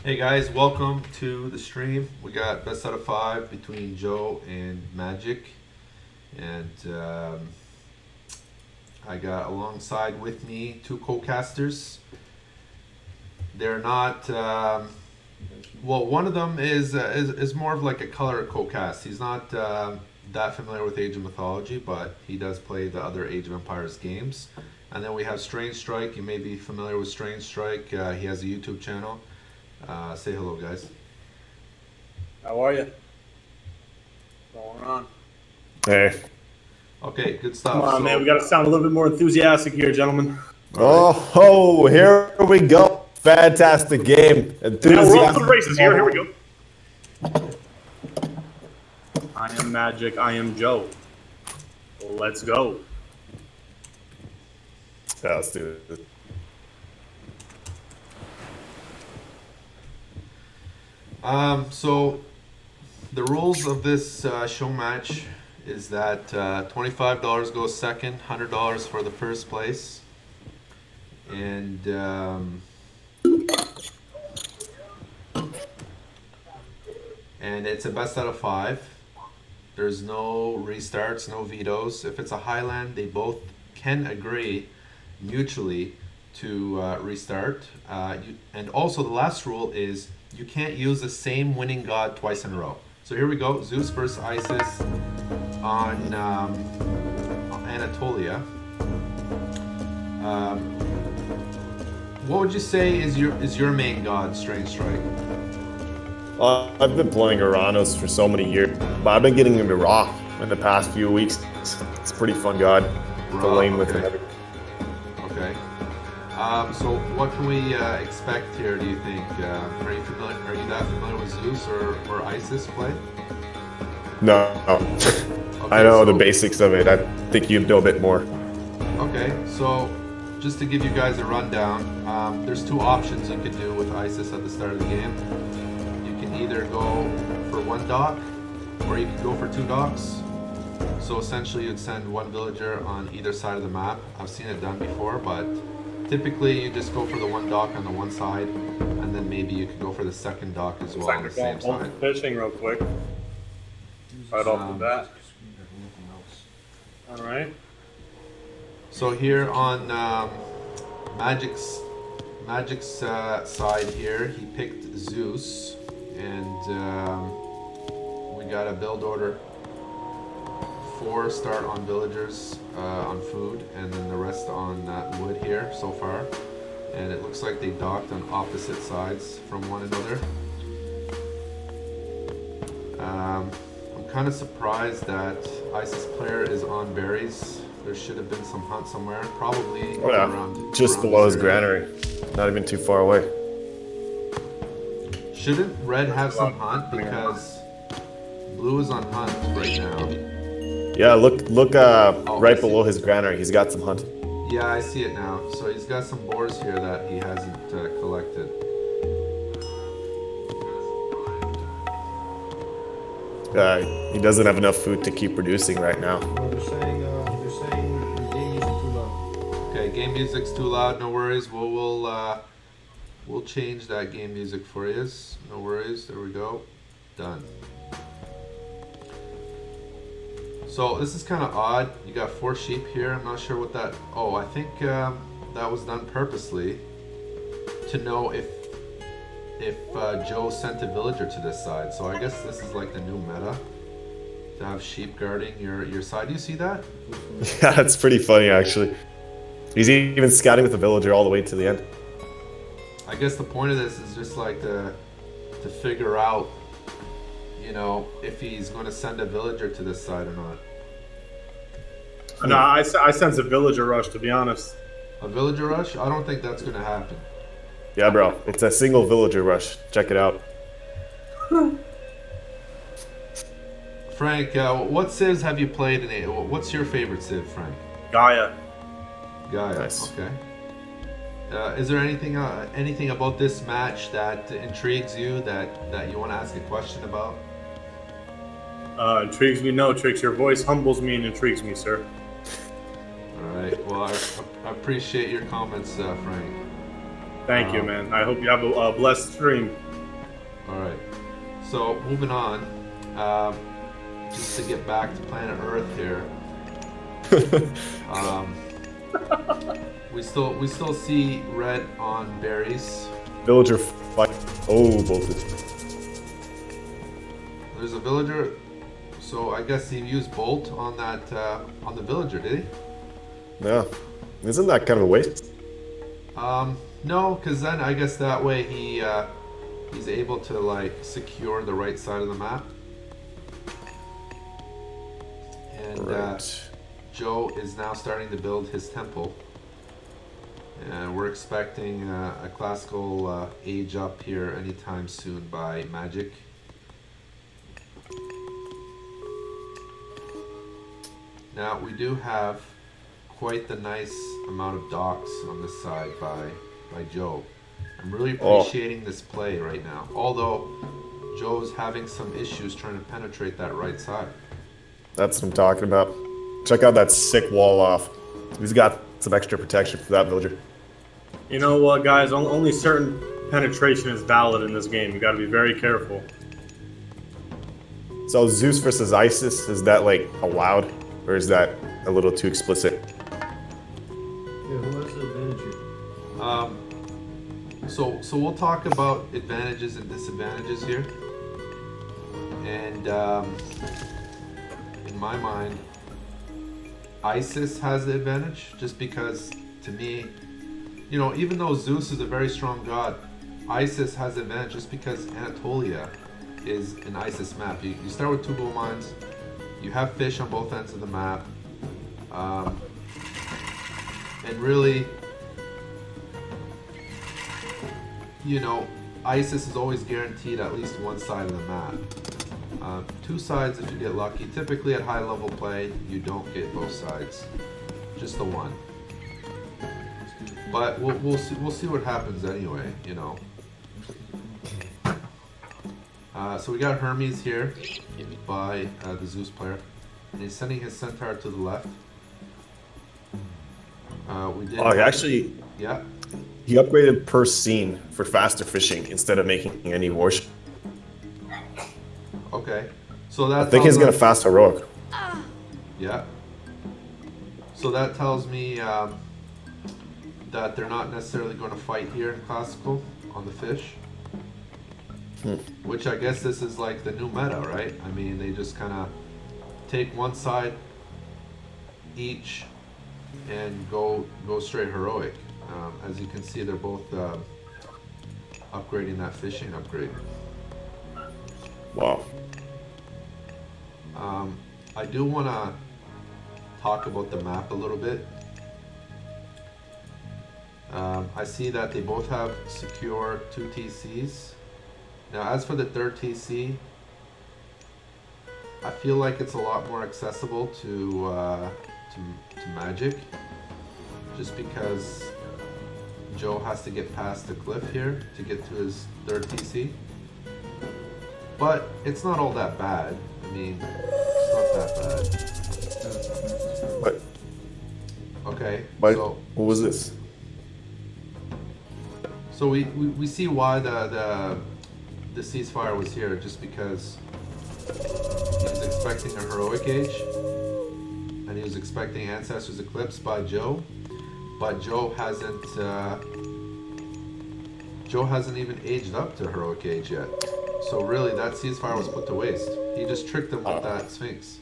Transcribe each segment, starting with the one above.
Hey guys, welcome to the stream. We got best out of five between Joe and Magic, and I got alongside with me two co-casters. They're not well. One of them is more of like a color co-cast. He's not that familiar with Age of Mythology, but he does play the other Age of Empires games. And then we have Strange Strike. You may be familiar with Strange Strike. He has a YouTube channel. Say hello, guys. How are you? What's going on? Hey. Okay, good stuff. Come on, man. We got to sound a little bit more enthusiastic here, gentlemen. Oh, here we go. Fantastic game. Now we're off to the races here. Here we go. IamMagic, IamJoe. Let's go. Yeah, let's do this. So the rules of this show match is that $25 goes second, $100 for the first place, and it's a best out of five. There's no restarts, no vetoes. If it's a highland, they both can agree mutually to restart. And also the last rule is you can't use the same winning god twice in a row. So here we go, Zeus versus Isis on Anatolia. What would you say is your main god, Strange Strike? I've been playing Uranus for so many years, but I've been getting into Ra in the past few weeks. It's a pretty fun god to lane with and everything. Okay. So what can we expect here, do you think? Are you that familiar with Zeus or Isis play? No. Okay, I know the basics of it. I think you'd know a bit more. Okay, so just to give you guys a rundown, there's two options you can do with Isis at the start of the game. You can either go for one dock, or you can go for two docks. So essentially you'd send one villager on either side of the map. I've seen it done before, but typically you just go for the one dock on the one side, and then maybe you could go for the second dock as well on the same side. Fishing real quick. Right off the bat. All right. So here on Magic's side here, he picked Zeus, and we got a build order. 4 start on villagers on food, and then the rest on wood here so far. And it looks like they docked on opposite sides from one another. I'm kind of surprised that Isis player is on berries. There should have been some hunt somewhere, probably around just below his granary, not even too far away. Shouldn't red have some hunt, because blue is on hunt right now? Yeah, look right below his granary. He's got some hunt. Yeah, I see it now. So he's got some boars here that he hasn't collected. He doesn't have enough food to keep producing right now. Well, they're saying the game music's too loud. Okay, game music's too loud. No worries. We'll change that game music for you. No worries. There we go. Done. So this is kind of odd. You got 4 sheep here. I'm not sure what that. Oh, I think that was done purposely to know if Joe sent a villager to this side. So I guess this is like the new meta, to have sheep guarding your side. Do you see that? Yeah, that's pretty funny actually. He's even scouting with the villager all the way to the end. I guess the point of this is just like to figure out, you know, if he's going to send a villager to this side or not. No, I sense a villager rush, to be honest. A villager rush? I don't think that's going to happen. Yeah, bro. It's a single villager rush. Check it out. Frank, what civs have you played in it? What's your favorite civ, Frank? Gaia. Gaia. Nice. Okay. Is there anything about this match that intrigues you, that you want to ask a question about? Intrigues me? No, Tricks. Your voice humbles me and intrigues me, sir. All right. Well, I appreciate your comments, Frank. Thank you, man. I hope you have a blessed stream. All right. So moving on, just to get back to planet Earth here. We still see red on berries. Villager fight. Oh, both. There's a villager. So I guess he used bolt on that on the villager, did he? Yeah. Isn't that kind of a waste? No, because then I guess that way he's able to like secure the right side of the map. And Right. Joe is now starting to build his temple. And we're expecting a classical age up here anytime soon by Magic. Now we do have quite the nice amount of docks on this side by Joe. I'm really appreciating this play right now. Although Joe's having some issues trying to penetrate that right side. That's what I'm talking about. Check out that sick wall off. He's got some extra protection for that villager. You know what, guys? Only certain penetration is valid in this game. You got to be very careful. So Zeus versus Isis, is that like allowed? Or is that a little too explicit? Yeah, who has the advantage here? So we'll talk about advantages and disadvantages here. And in my mind, Isis has the advantage just because, to me, you know, even though Zeus is a very strong god, Isis has the advantage just because Anatolia is an Isis map. You start with 2 gold mines, you have fish on both ends of the map, and really, you know, Isis is always guaranteed at least one side of the map. 2 sides if you get lucky. Typically at high level play, you don't get both sides, just the one. But we'll see what happens anyway, you know. So we got Hermes here by the Zeus player, and he's sending his centaur to the left. We did. Oh, actually, Yeah. he upgraded per scene for faster fishing instead of making any warship. Okay. So that I think he's tells gonna us- fast heroic. Yeah. So that tells me that they're not necessarily going to fight here in classical on the fish. Which I guess this is like the new meta, right? I mean, they just kind of take one side each and go straight heroic. As you can see, they're both upgrading that fishing upgrade. Wow. I do want to talk about the map a little bit. I see that they both have secure 2 TCs. Now, as for the 3rd TC, I feel like it's a lot more accessible to Magic, just because Joe has to get past the cliff here to get to his 3rd TC. But it's not all that bad. I mean, it's not that bad. What? Okay, What? so What was this? so we see why the ceasefire was here, just because he was expecting a heroic age, and he was expecting Ancestors Eclipse by Joe, but Joe hasn't even aged up to heroic age yet. So really, that ceasefire was put to waste. He just tricked him with that Sphinx.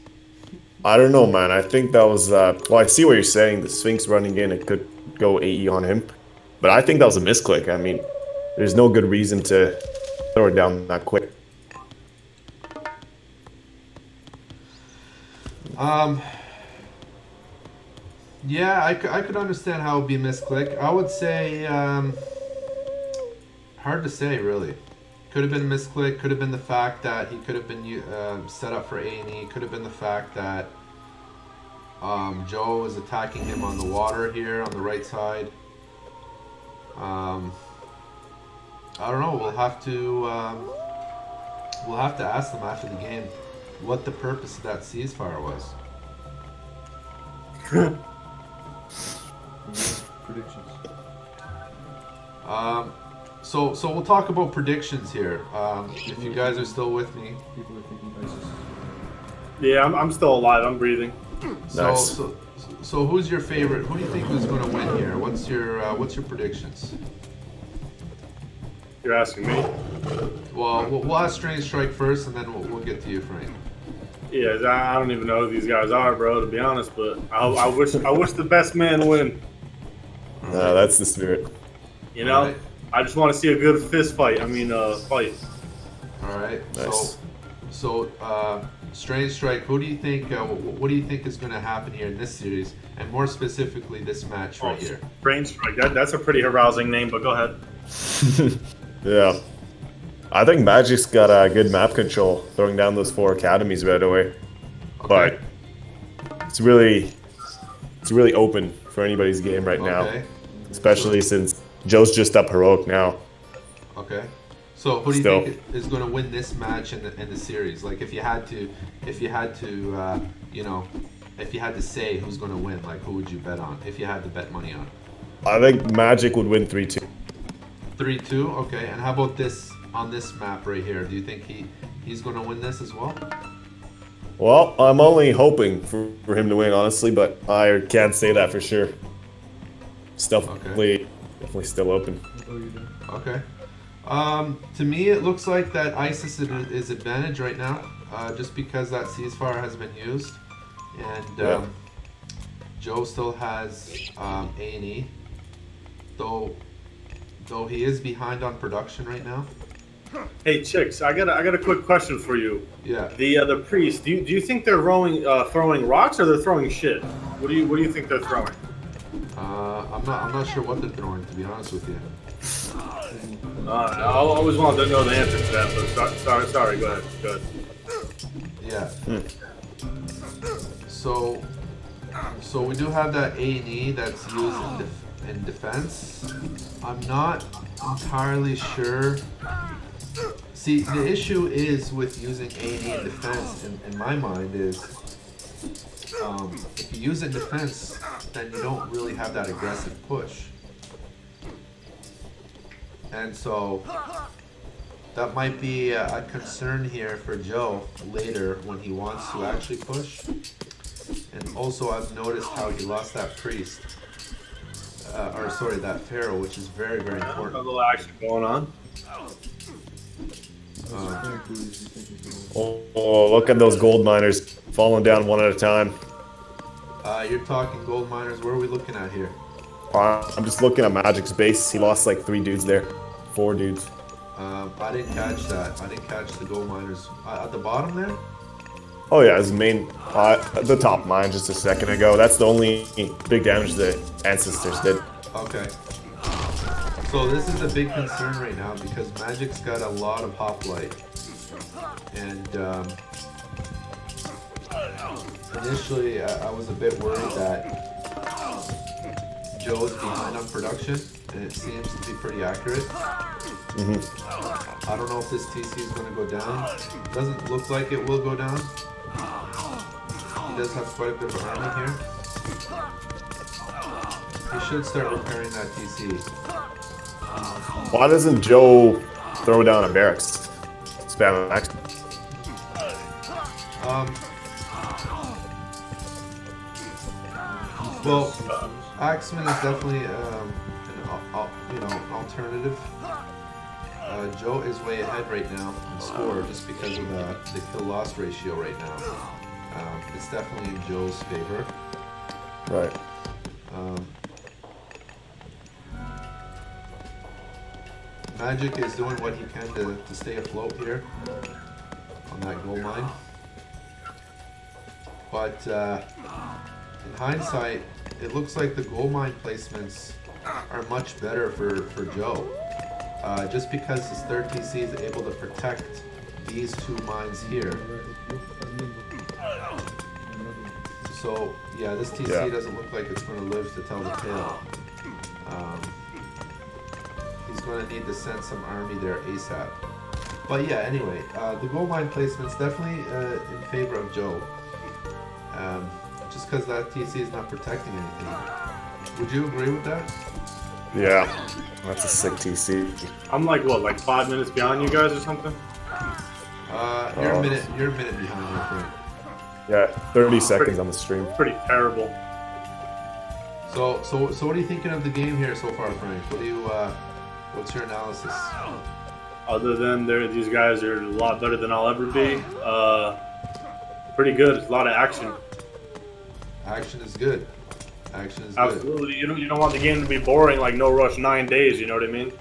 I don't know, man. I think that was, well, I see what you're saying. The Sphinx running in, it could go AE on him. But I think that was a misclick. I mean, there's no good reason to throw it down that quick. Yeah, I could understand how it would be misclick. I would say, hard to say, really. Could have been a misclick. Could have been the fact that he could have been set up for A&E. Could have been the fact that Joe was attacking him on the water here on the right side. I don't know. We'll have to ask them after the game what the purpose of that ceasefire was. Predictions. So we'll talk about predictions here. If you guys are still with me. People are thinking ISIS. Yeah, I'm still alive. I'm breathing. So, Nice. so who's your favorite? Who do you think is going to win here? What's your predictions? You're asking me? Well, we'll ask Strange Strike first, and then we'll get to you, Frank. Yeah, I don't even know who these guys are, bro. To be honest, but I wish the best man win. That's the spirit. You know, Alright. I just want to see a good fist fight. I mean, fight. All right. Nice. So Strange Strike. Who do you think? What do you think is going to happen here in this series, and more specifically this match right here? Brain Strike. That's a pretty arousing name, but go ahead. Yeah. I think Magic's got good map control, throwing down those 4 academies right away. Okay. But it's really open for anybody's game right now, Okay. especially since Joe's just up heroic now. Okay. So who do you Still. think is going to win this match in the series? Like if you had to, you know, if you had to say who's going to win, like who would you bet on? If you had to bet money on. I think Magic would win 3-2. 3-2. Okay. And how about this on this map right here? Do you think he's going to win this as well? Well, I'm only hoping for him to win, honestly, but I can't say that for sure. It's definitely still open. What are you doing? Okay. To me, it looks like that ISIS is advantage right now, just because that ceasefire has been used, and Joe still has A&E, though he is behind on production right now. Hey, chicks, I got a quick question for you. Yeah. The priest. Do you think they're throwing rocks or they're throwing shit? What do you think they're throwing? I'm not sure what they're throwing, to be honest with you. I always wanted to know the answer to that, but sorry. Go ahead. Yeah. So we do have that A&E that's used in defense. I'm not entirely sure. See, the issue is with using A&E in defense, in my mind, is if you use it in defense, then you don't really have that aggressive push. And so that might be a concern here for Joe later when he wants to actually push. And also I've noticed how he lost that priest. That pharaoh, which is very, very A important. little action going on. Oh, look at those gold miners falling down one at a time. You're talking gold miners. Where are we looking at here? I'm just looking at Magic's base. He lost like 3 dudes there. 4 dudes. I didn't catch that. I didn't catch the gold miners. At the bottom there? Oh yeah, his main, the top mine just a second ago. That's the only big damage the ancestors did. Okay. So this is a big concern right now because Magic's got a lot of hoplite. And initially I was a bit worried that Joe's behind on production, and it seems to be pretty accurate. I don't know if this TC is going to go down. Doesn't look like it will go down. He does have quite a bit of an army here. He should start repairing that TC. Why doesn't Joe throw down a barracks? Spam max. Well, Axeman is definitely an alternative. Joe is way ahead right now in score just because of the kill-loss ratio right now. It's definitely in Joe's favor. Right. Magic is doing what he can to stay afloat here on that gold mine. But in hindsight, it looks like the gold mine placements are much better for Joe. Just because his third TC is able to protect these 2 mines here. So yeah, this TC doesn't look like it's going to live to tell the tale. He's going to need to send some army there ASAP. But yeah, anyway, the gold mine placement's definitely in favor of Joe. Just because that TC is not protecting anything. Would you agree with that? Yeah, that's a sick TC. I'm like what, like 5 minutes behind you guys or something? You're a Oh. minute. You're a minute behind, I think. Yeah, 30 Pretty, seconds on the stream. pretty terrible. So what are you thinking of the game here so far, Frank? What do you? What's your analysis? Other than these guys are a lot better than I'll ever be. Pretty good. A lot of action. Action is good. Action is good. Absolutely. You don't want the game to be boring like No Rush 9 Days. You know what I mean?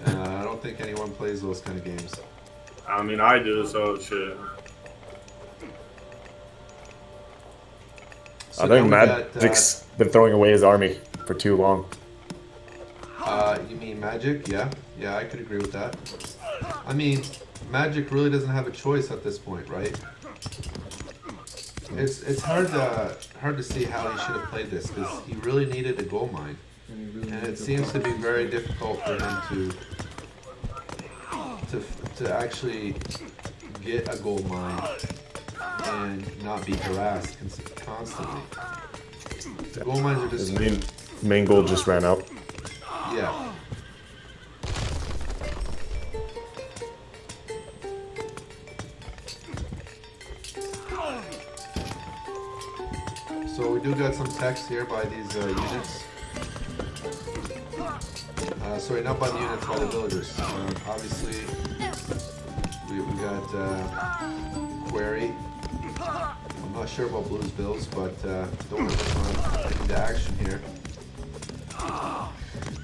I don't think anyone plays those kind of games. I mean, I do. So shit. So I think now we got, Magic's been throwing away his army for too long. you mean Magic? Yeah, I could agree with that. I mean, Magic really doesn't have a choice at this point, right? It's hard to see how he should have played this because he really needed a gold mine, and it seems to be very difficult for him to actually get a gold mine and not be harassed constantly. Gold mines are His just main goal just ran out. yeah. So we do got some text here by these units. Sorry, not by the units, by the villagers. Obviously, we got Query. I'm not sure about Blue's builds, but don't want to get into action here.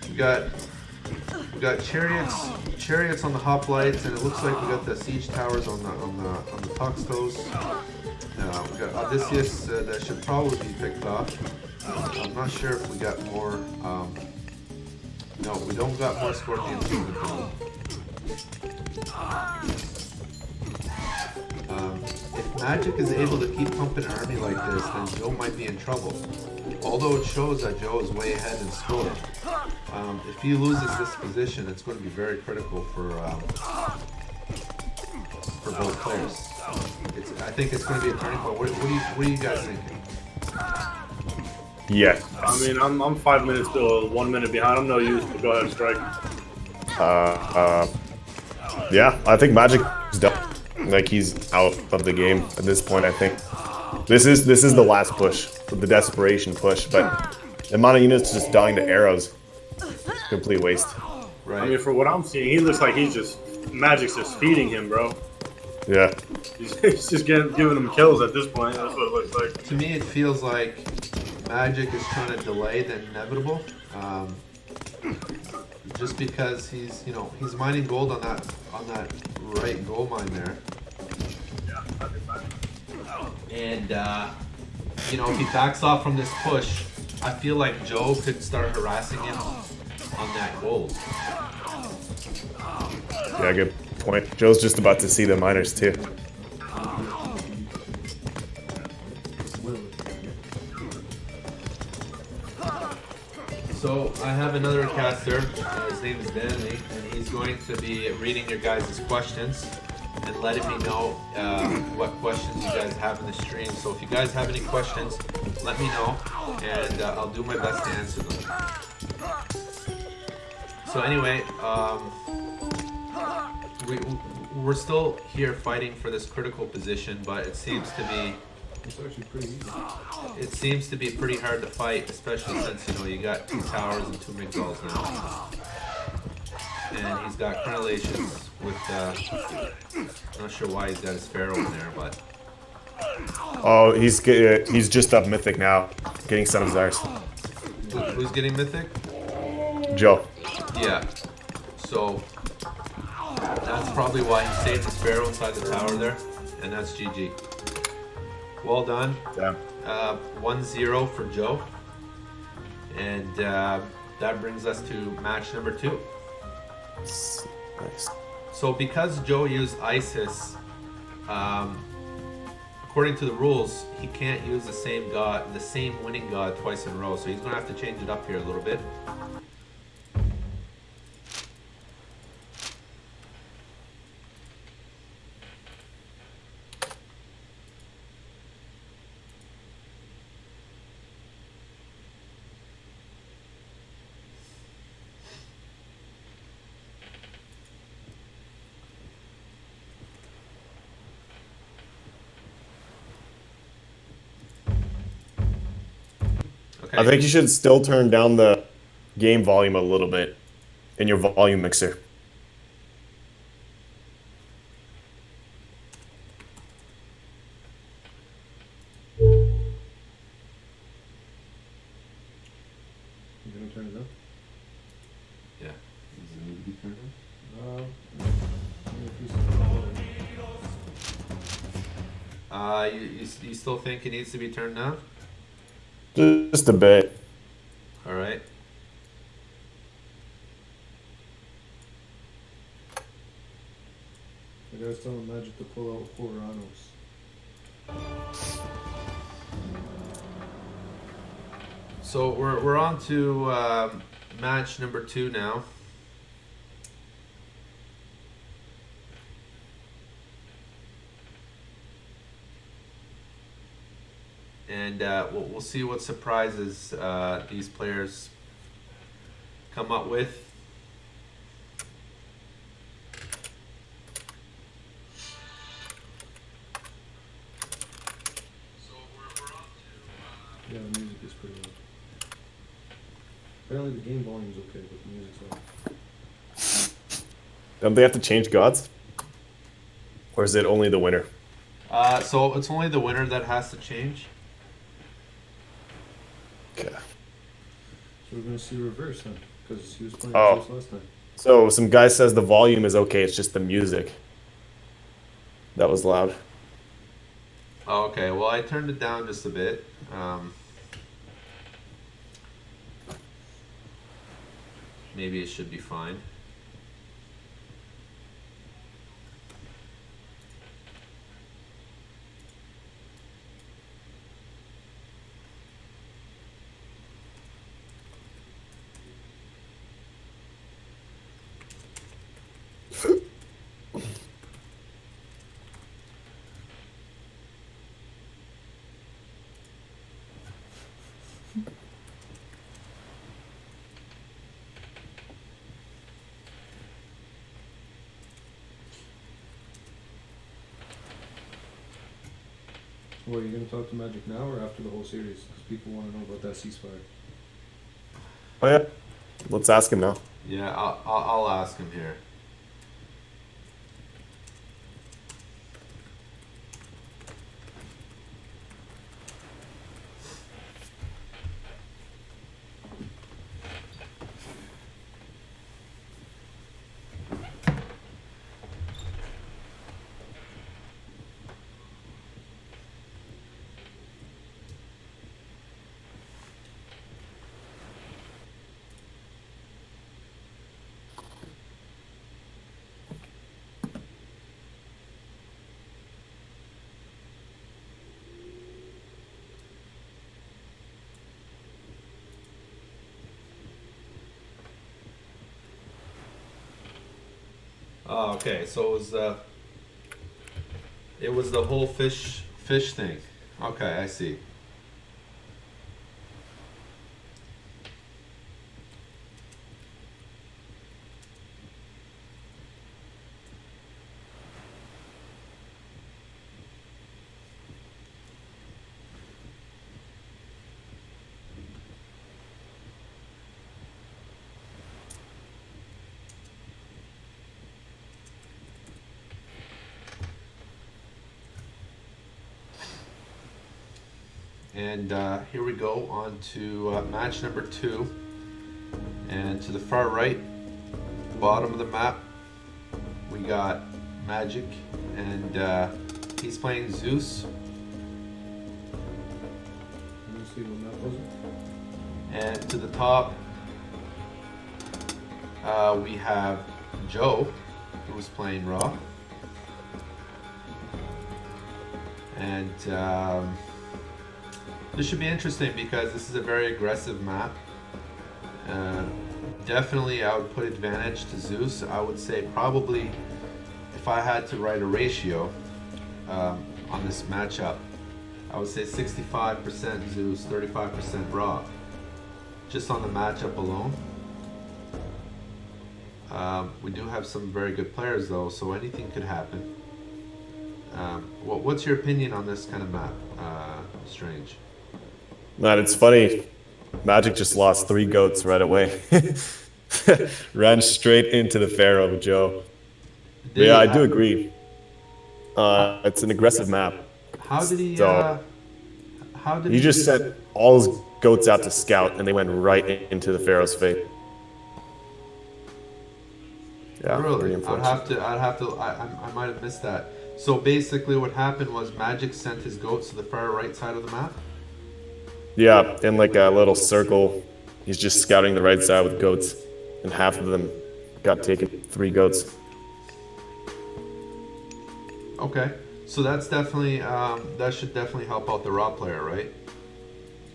We got chariots on the hoplites, and it looks like we got the siege towers on the Tuxtos. We got Odysseus that should probably be picked off. I'm not sure if we got more. No, we don't got more scorpions in the build. If Magic is able to keep pumping an army like this, then Joe might be in trouble. Although it shows that Joe is way ahead in score. If he loses this position, it's going to be very critical for both players. I think it's going to be a turning point. What are you guys thinking? Yeah. I mean, I'm 5 minutes to 1 minute behind. I'm no use, but go ahead and strike. Yeah, I think Magic is done. Like, he's out of the game at this point. I think this is the last push, the desperation push. But the amount of units just dying to arrows, complete waste. Right. I mean, for what I'm seeing, he looks like Magic's just feeding him, bro. Yeah. He's just giving him kills at this point. That's what it looks like. To me, it feels like Magic is trying to delay the inevitable. Just because he's mining gold on that right gold mine there. And if he backs off from this push, I feel like Joe could start harassing him on that gold. Yeah, good point. Joe's just about to see the miners too. So I have another caster. His name is Danley, and he's going to be reading your guys' questions and letting me know what questions you guys have in the stream. So if you guys have any questions, let me know, and I'll do my best to answer them. So anyway, we're still here fighting for this critical position, but it seems to be It's actually pretty easy. it seems to be pretty hard to fight, especially since you got 2 towers and 2 Migdals now. And he's got crenellations with I'm not sure why he's got his Pharaoh in there, but Oh, he's just up Mythic now, getting Son of Zars. who's getting Mythic? Joe. Yeah. So that's probably why he saved his Pharaoh inside the tower there, and that's GG. Well done. Yeah. 1-0 for Joe. And that brings us to match number 2. Nice. So because Joe used Isis, according to the rules, he can't use the same winning god twice in a row. So he's going to have to change it up here a little bit. Okay. I think you should still turn down the game volume a little bit in your volume mixer. You gonna turn it up? Yeah. Does it need to be turned on? You still think it needs to be turned down? Just a bit. All right. I gotta tell IamMagic to pull out Horanos. So we're on to match number 2 now. And we'll see what surprises these players come up with. So we're on to Yeah, the music is pretty loud. Apparently the game volume's okay, but the music's loud. Don't they have to change gods? Or is it only the winner? so it's only the winner that has to change. Okay. So we're gonna see reverse then, because he was playing Oh. Zeus last time. So some guy says the volume is okay, it's just the music. That was loud. Oh, okay, well I turned it down just a bit. Maybe it should be fine. Well, are you gonna talk to Magic now or after the whole series? Because people want to know about that ceasefire. Oh yeah. Let's ask him now. Yeah, I'll ask him here. Oh, okay. So it was the whole fish thing. Okay, I see. And here we go on to match number 2. And to the far right, bottom of the map, we got Magic, and he's playing Zeus. Let me see what map was it? And to the top, we have Joe, who's playing Raw. And this should be interesting because this is a very aggressive map. Definitely, I would put advantage to Zeus. I would say probably, if I had to write a ratio on this matchup, I would say 65% Zeus, 35% Raw, just on the matchup alone. We do have some very good players though, so anything could happen. What's your opinion on this kind of map, Strange? Man, it's funny. Magic just lost 3 goats right away. Ran straight into the Pharaoh, Joe. But yeah, I do agree. It's an aggressive map. How did he? So How did he just sent all his goats out to scout, and they went right into the Pharaoh's fate. Yeah, pretty Really? unfortunate. I'd have to. I might have missed that. So basically, what happened was Magic sent his goats to the far right side of the map. Yeah, in like a little circle. He's just scouting the right side with goats, and half of them got taken. 3 goats. Okay, so that's definitely that should definitely help out the raw player, right?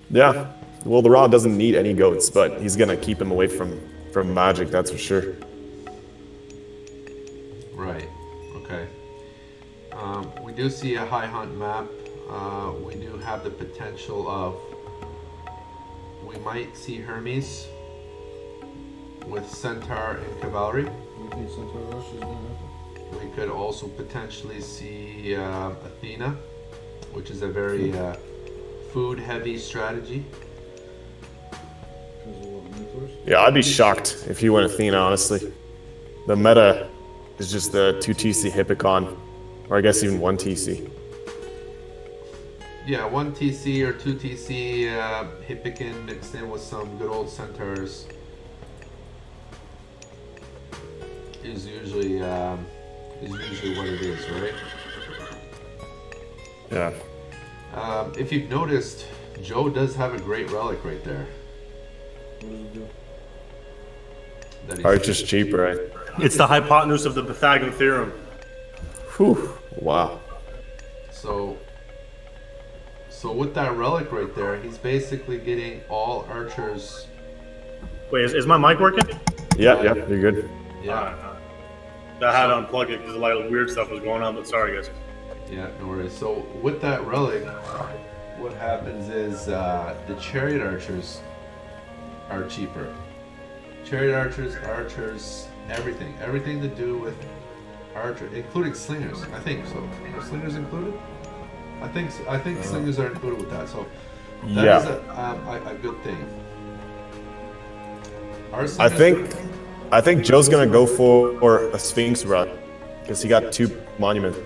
Yeah. Well, the Raw doesn't need any goats, but he's gonna keep him away from Magic. That's for sure. Right. Okay. We do see a high hunt map. We do have the potential of we might see Hermes with Centaur and Cavalry. You think Centaur Rush is gonna happen? We could also potentially see Athena, which is a very food-heavy strategy. Because of what, Mythos? Yeah, I'd be shocked if he went Athena, honestly. The meta is just the 2 TC Hippicon, or I guess even 1 TC. Yeah, 1 TC or 2 TC Hippican mixed in with some good old Centaurs is usually what it is, right? Yeah. If you've noticed, Joe does have a great relic right there. What does it do? That Archer's cheaper, right? It's the hypotenuse of the Pythagorean theorem. Whew. Wow. So with that relic right there, he's basically getting all archers. Wait, is my mic working? Yeah, you're good. Yeah, I had to unplug it because a lot of weird stuff was going on, but sorry, guys. yeah, no worries. So with that relic, what happens is the chariot archers are cheaper. Chariot archers, everything to do with archer, including slingers. I think so. Are slingers included? I think so. I think slingers are included with that. So that is a good thing. Are I slingers think Joe's gonna go for a Sphinx run because he got 2 monuments.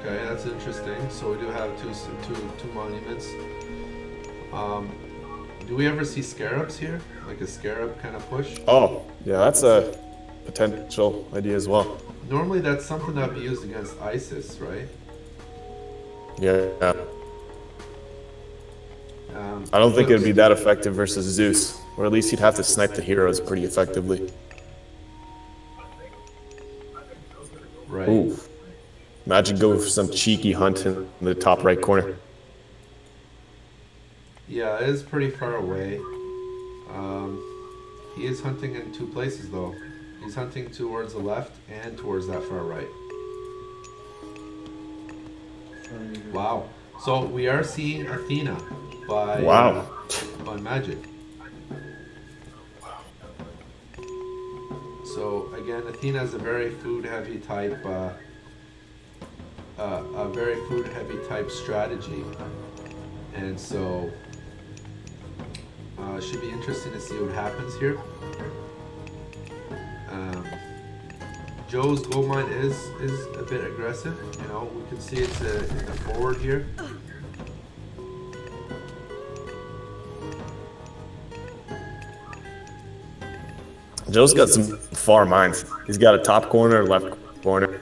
Okay, that's interesting. So we do have two monuments. Do we ever see scarabs here? Like a scarab kind of push? Oh, yeah, that's a potential idea as well. Normally that's something that would be used against ISIS, right? Yeah. I don't think it'd be that effective versus Zeus, or at least he'd have to snipe the heroes pretty effectively. Right. Ooh. Imagine go for some cheeky hunt in the top right corner. Yeah, it is pretty far away. He is hunting in 2 places though. He's hunting towards the left and towards that far right. Wow. So we are seeing Athena by by Magic. So again, Athena is a very food-heavy type, a very food-heavy type strategy, and so should be interesting to see what happens here. Joe's gold mine is a bit aggressive. You know, we can see it's in the forward here. Joe's got some far mines. He's got a top corner, left corner.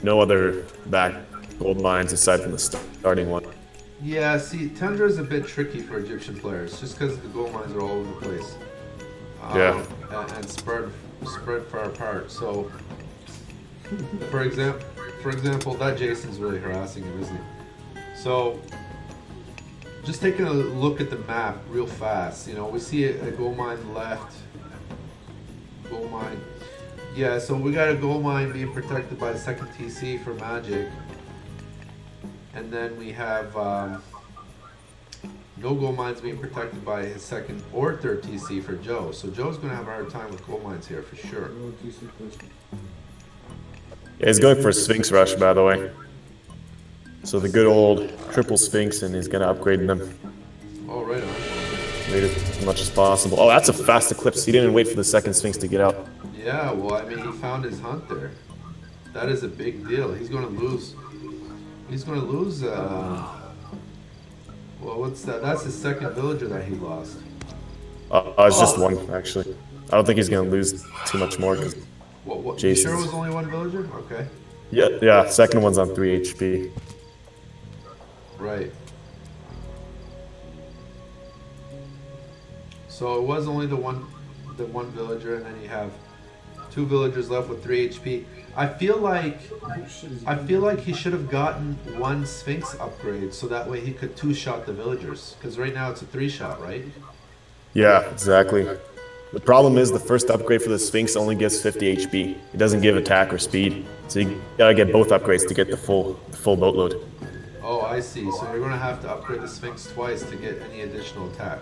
No other back gold mines aside from the starting one. Yeah, see, Tundra is a bit tricky for Egyptian players, just because the gold mines are all over the place. And spread far apart. So, for example, that Jason's really harassing him, isn't he? So, just taking a look at the map real fast. You know, we see a gold mine left. Gold mine. Yeah, so we got a gold mine being protected by the second TC for Magic. And then we have no gold mines being protected by his second or third TC for Joe. So Joe's going to have a hard time with gold mines here for sure. No TC placement. Yeah, he's going for a Sphinx rush, by the way. So the good old triple Sphinx, and he's gonna upgrade them. Oh, right on. Wait as much as possible. Oh, that's a fast eclipse. He didn't wait for the second Sphinx to get out. Yeah, well, I mean, he found his hunt there. That is a big deal. He's going to lose. He's going to lose. Well, what's that? That's his second villager that he lost. It's just one, actually. I don't think he's going to lose too much more. Cause What? You Jason's... sure it was only one villager? Okay. Yeah, second one's on 3 HP. Right. So it was only the one villager, and then you have 2 villagers left with 3 HP. I feel like he should have gotten 1 Sphinx upgrade, so that way he could 2-shot the villagers. Because right now it's a 3-shot, right? Yeah, exactly. The problem is the first upgrade for the Sphinx only gives 50 HP. It doesn't give attack or speed, so you gotta get both upgrades to get the full boatload. Oh, I see. So you're gonna have to upgrade the Sphinx twice to get any additional attack.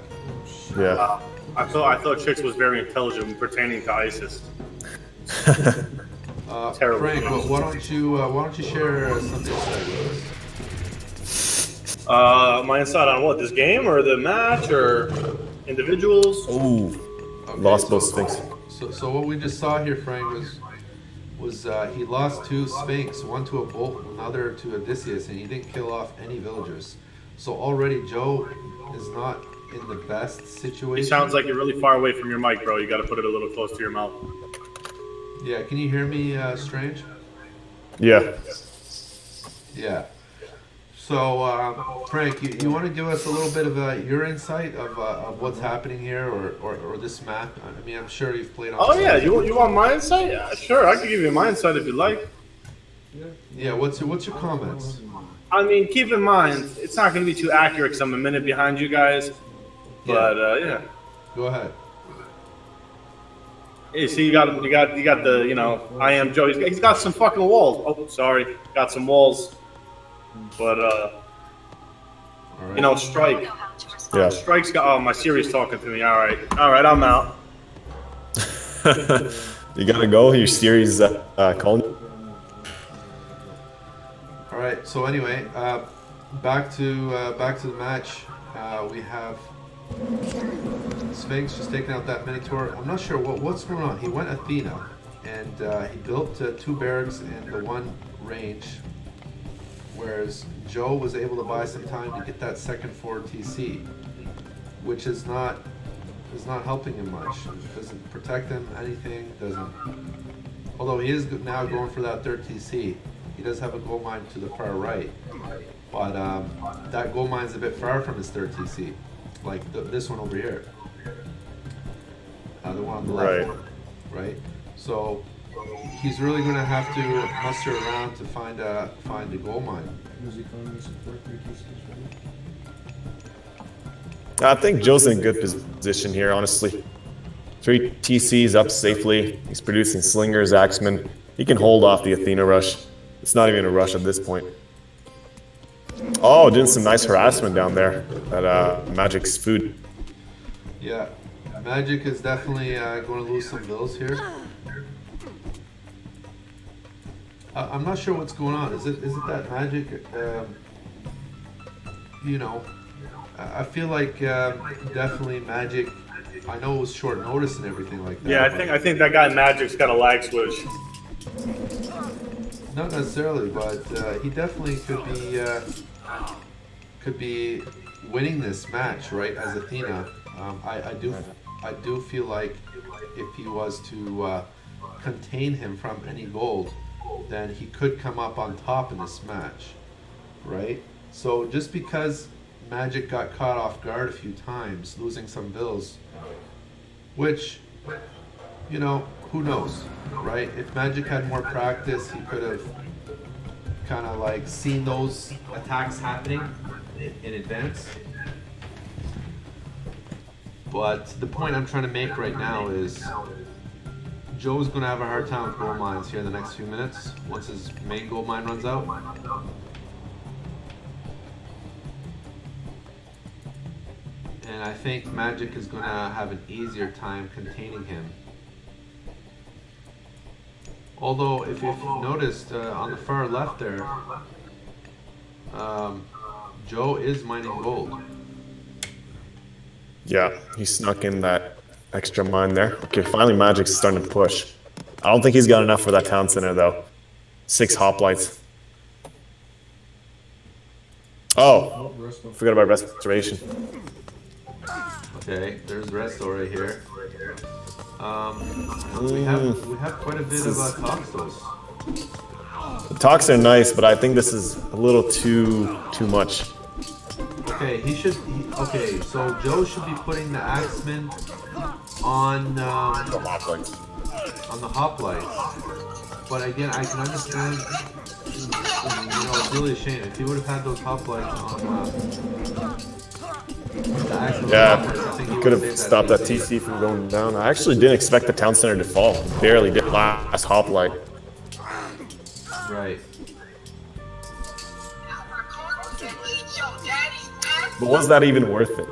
Yeah. I thought Chicks was very intelligent pertaining to ISIS. Terrible. Frank, why don't you share some insight with us? My insight on what? This game or the match or individuals? Ooh. Okay, Lost both Sphinx. So what we just saw here, Frank, was he lost 2 Sphinx, one to a bolt, another to Odysseus, and he didn't kill off any villagers. So already Joe is not in the best situation. It sounds like you're really far away from your mic, bro. You got to put it a little close to your mouth. Yeah, can you hear me, Strange? Yeah. Yeah. So, Frank, you want to give us a little bit of your insight of what's happening here, or this map? I mean, I'm sure you've played on. Oh yeah, you want my insight? Yeah, sure, I can give you my insight if you like. Yeah. What's your comments? I mean, keep in mind, it's not going to be too accurate because I'm a minute behind you guys. But yeah. Go ahead. Hey, see, you got the IamJoe. He's got some fucking walls. Oh, sorry, got some walls. But All right. Strike. Yeah. Strike's got. Oh, my Siri's talking to me. All right, I'm out. You gotta go. Your series calling. All right. So anyway, back to the match. We have Sphinx just taking out that Minotaur. I'm not sure what's going on. He went Athena, and he built 2 barracks and the 1 range, whereas Joe was able to buy some time to get that second 4 TC, which is not helping him much. Doesn't protect him anything. Doesn't. Although he is now going for that 3rd TC. He does have a gold mine to the far right, but that gold mine's a bit far from his 3rd TC, like this one over here, the one on the left, right? So he's really going to have to muster around to find a gold mine. Does economy support 3 TCs right I think Joe's in a good position here, honestly. 3 TCs up safely. He's producing slingers, axemen. He can hold off the Athena rush. It's not even a rush at this point. Oh, doing some nice harassment down there at Magic's food. Yeah, Magic is definitely going to lose some bills here. I'm not sure what's going on. Is it that Magic? I feel like definitely Magic. I know it was short notice and everything like that. Yeah, I think that guy Magic's got a lag switch. Not necessarily, but he definitely could be winning this match, right? As Athena, I do feel like if he was to contain him from any gold, then he could come up on top in this match, right? So just because Magic got caught off guard a few times, losing some bills, which, who knows, right? If Magic had more practice, he could have kind of like seen those attacks happening in advance. But the point I'm trying to make right now is Joe's going to have a hard time with gold mines here in the next few minutes once his main gold mine runs out. And I think Magic is going to have an easier time containing him. Although, if you've noticed on the far left there, Joe is mining gold. Yeah, he snuck in that extra mine there. Okay, finally Magic's starting to push. I don't think he's got enough for that town center though. 6 hoplites. Oh, Oh, Resto. forgot about restoration. Okay, there's Resto right here. We have quite a bit of Toxtos. The talks are nice, but I think this is a little too much. Okay, okay, so Joe should be putting the Axeman on The hoplites. on the hoplites. But again, I can understand. It's really a shame if he would have had those hoplites on the Axeman. Yeah, I think he could would have stopped that TC from going down. I actually didn't expect the town center to fall. Barely did last hoplite. Right. But was that even worth it?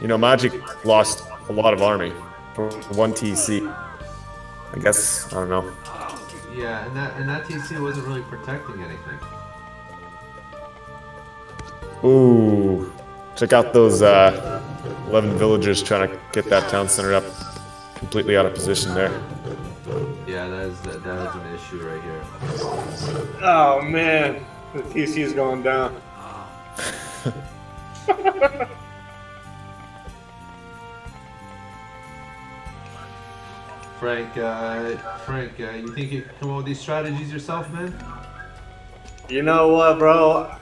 You know, Magic lost a lot of army for 1 TC. I guess, I don't know. Yeah, and that TC wasn't really protecting anything. Ooh, check out those 11 villagers trying to get that town center up. Completely out of position there. Yeah, that is an issue right here. Oh man, the TC is going down. Frank, you think you can come up with these strategies yourself, man? You know what, bro?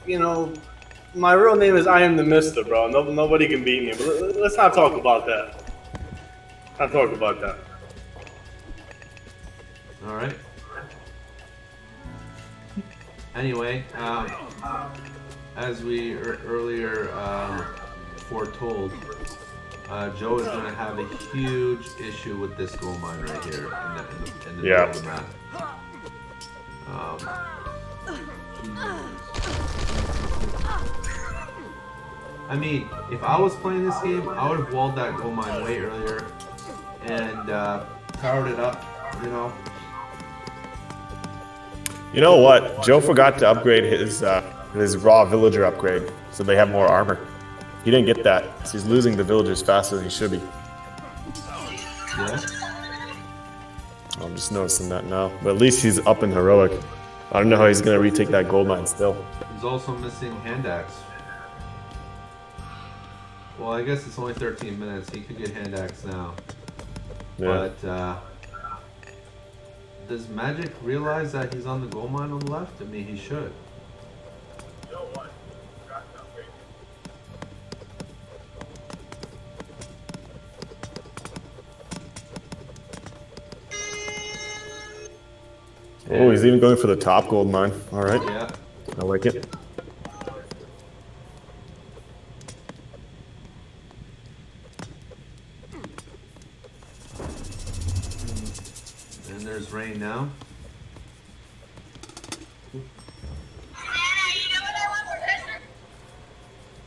You know, my real name is I am the Mister, bro. Nobody can beat me. But let's not talk about that. Not talk about that. All right. Anyway, as we earlier foretold, Joe is going to have a huge issue with this gold mine right here in the middle of the map. I mean, if I was playing this game, I would have walled that gold mine way earlier and powered it up, you know. You know what? Joe forgot to upgrade his raw villager upgrade, so they have more armor. He didn't get that, so he's losing the villagers faster than he should be. Yeah. I'm just noticing that now. But at least he's up in heroic. I don't know how he's gonna retake that gold mine still. He's also missing hand axe. Well, I guess it's only 13 minutes. He could get hand axe now. Yeah. But does Magic realize that he's on the gold mine on the left? I mean, he should. Oh, he's even going for the top gold mine. All right. Yeah. I like it. And there's rain now.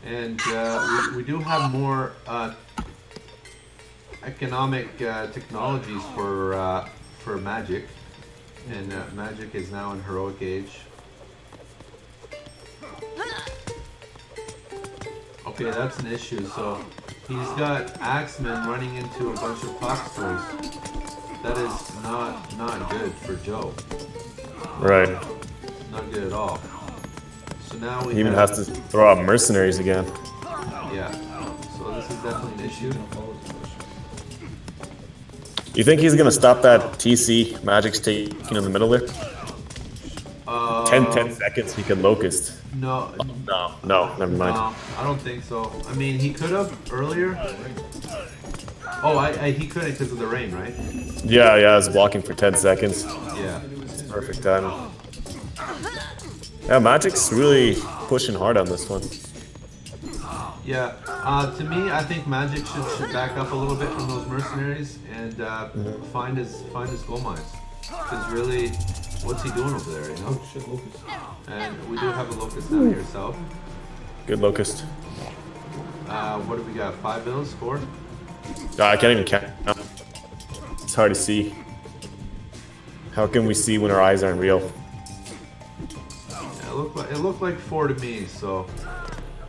And we do have more economic technologies for Magic. And Magic is now in heroic age. Okay, that's an issue. So he's got Axemen running into a bunch of Toxtos. That is not good for Joe. Right. Not good at all. So now we He even have, has to throw out mercenaries again. Yeah. So this is definitely an issue. You think he's gonna stop that TC Magic's taking in the middle there? 10 seconds he could locust. No. No, never mind. No, I don't think so. I mean, he could have earlier. Oh, he couldn't because of the rain, right? Yeah, I was blocking for 10 seconds. Yeah. Perfect timing. Yeah, Magic's really pushing hard on this one. Yeah. To me, I think Magic should back up a little bit from those mercenaries and find his gold mines. Because really, what's he doing over there? You know. Shit, Locust. And we do have a locust down here, so. Good locust. What do we got? 5 bills? 4? I can't even count. It's hard to see. How can we see when our eyes aren't real? Yeah, it looked like 4 to me, so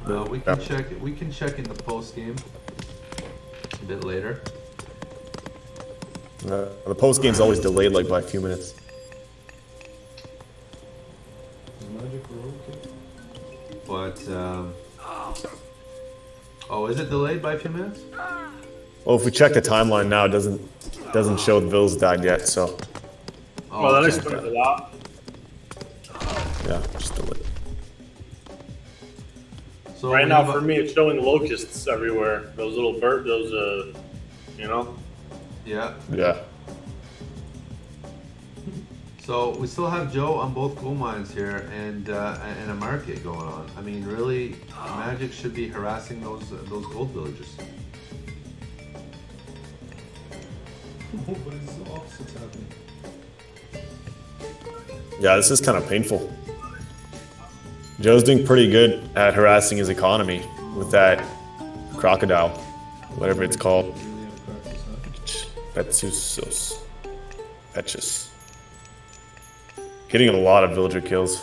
We can check. We can check in the post game a bit later. The post game's always delayed like by a few minutes. Is Magic heroic? But oh, is it delayed by a few minutes? Well, if we check the timeline now, it doesn't show the Bills died yet. So Oh, Well, that okay. explains a lot. yeah, just delayed. So Right we now, have for me, it's showing locusts everywhere. Those little bird, you know. Yeah. Yeah. So we still have Joe on both gold mines here, and a market going on. I mean, really, Magic should be harassing those gold villagers. But it's the opposite's happening. Yeah, this is kind of painful. Joe's doing pretty good at harassing his economy with that crocodile, whatever it's called. Really out of practice, huh? Petsusos. Petchus. Hitting a lot of villager kills.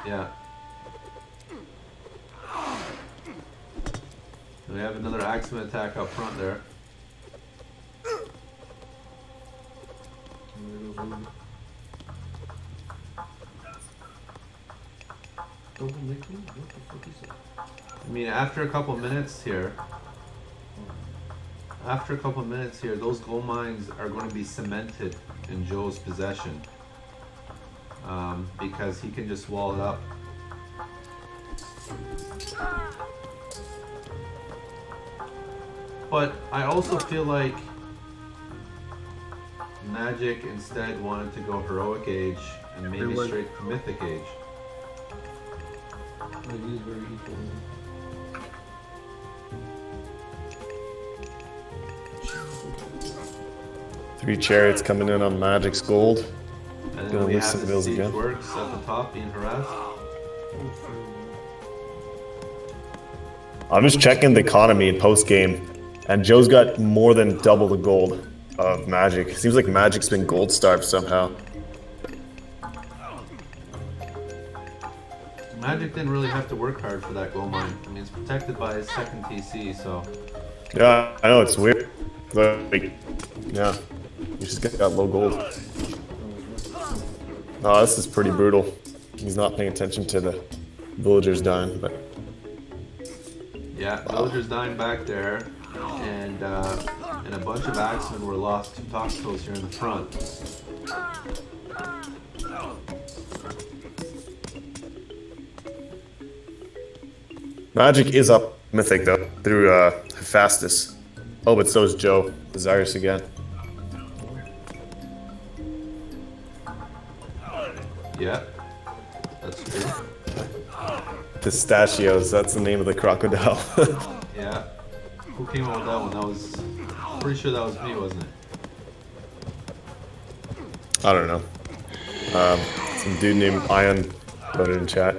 Yeah. We have another axeman attack up front there. And there goes Ruby. Double nickel? What the fuck is that? I mean, after a couple minutes here, those gold mines are going to be cemented in Joe's possession, because he can just wall it up. But I also feel like Magic instead wanted to go heroic age and maybe straight to mythic age. Like, he is very equal. 3 chariots coming in on Magic's gold. And then Gonna we lose have some the bills siege again. works at the top being harassed. I'm just checking the economy in post game, and Joe's got more than double the gold of Magic. Seems like Magic's been gold starved somehow. Magic didn't really have to work hard for that gold mine. I mean, it's protected by his second TC, so Yeah, I know it's weird. But, like, yeah, you just got low gold. Oh, this is pretty brutal. He's not paying attention to the villagers dying, but yeah, villagers dying back there, and a bunch of axemen were lost to Toxicals here in the front. Magic is up mythic though through Hephaestus. Oh, but so is Joe. Desirous again. Yeah, that's true. Pistachios, that's the name of the crocodile. Yeah. Who came up with that one? That was pretty sure that was me, wasn't it? I don't know. Some dude named Ian wrote it in chat.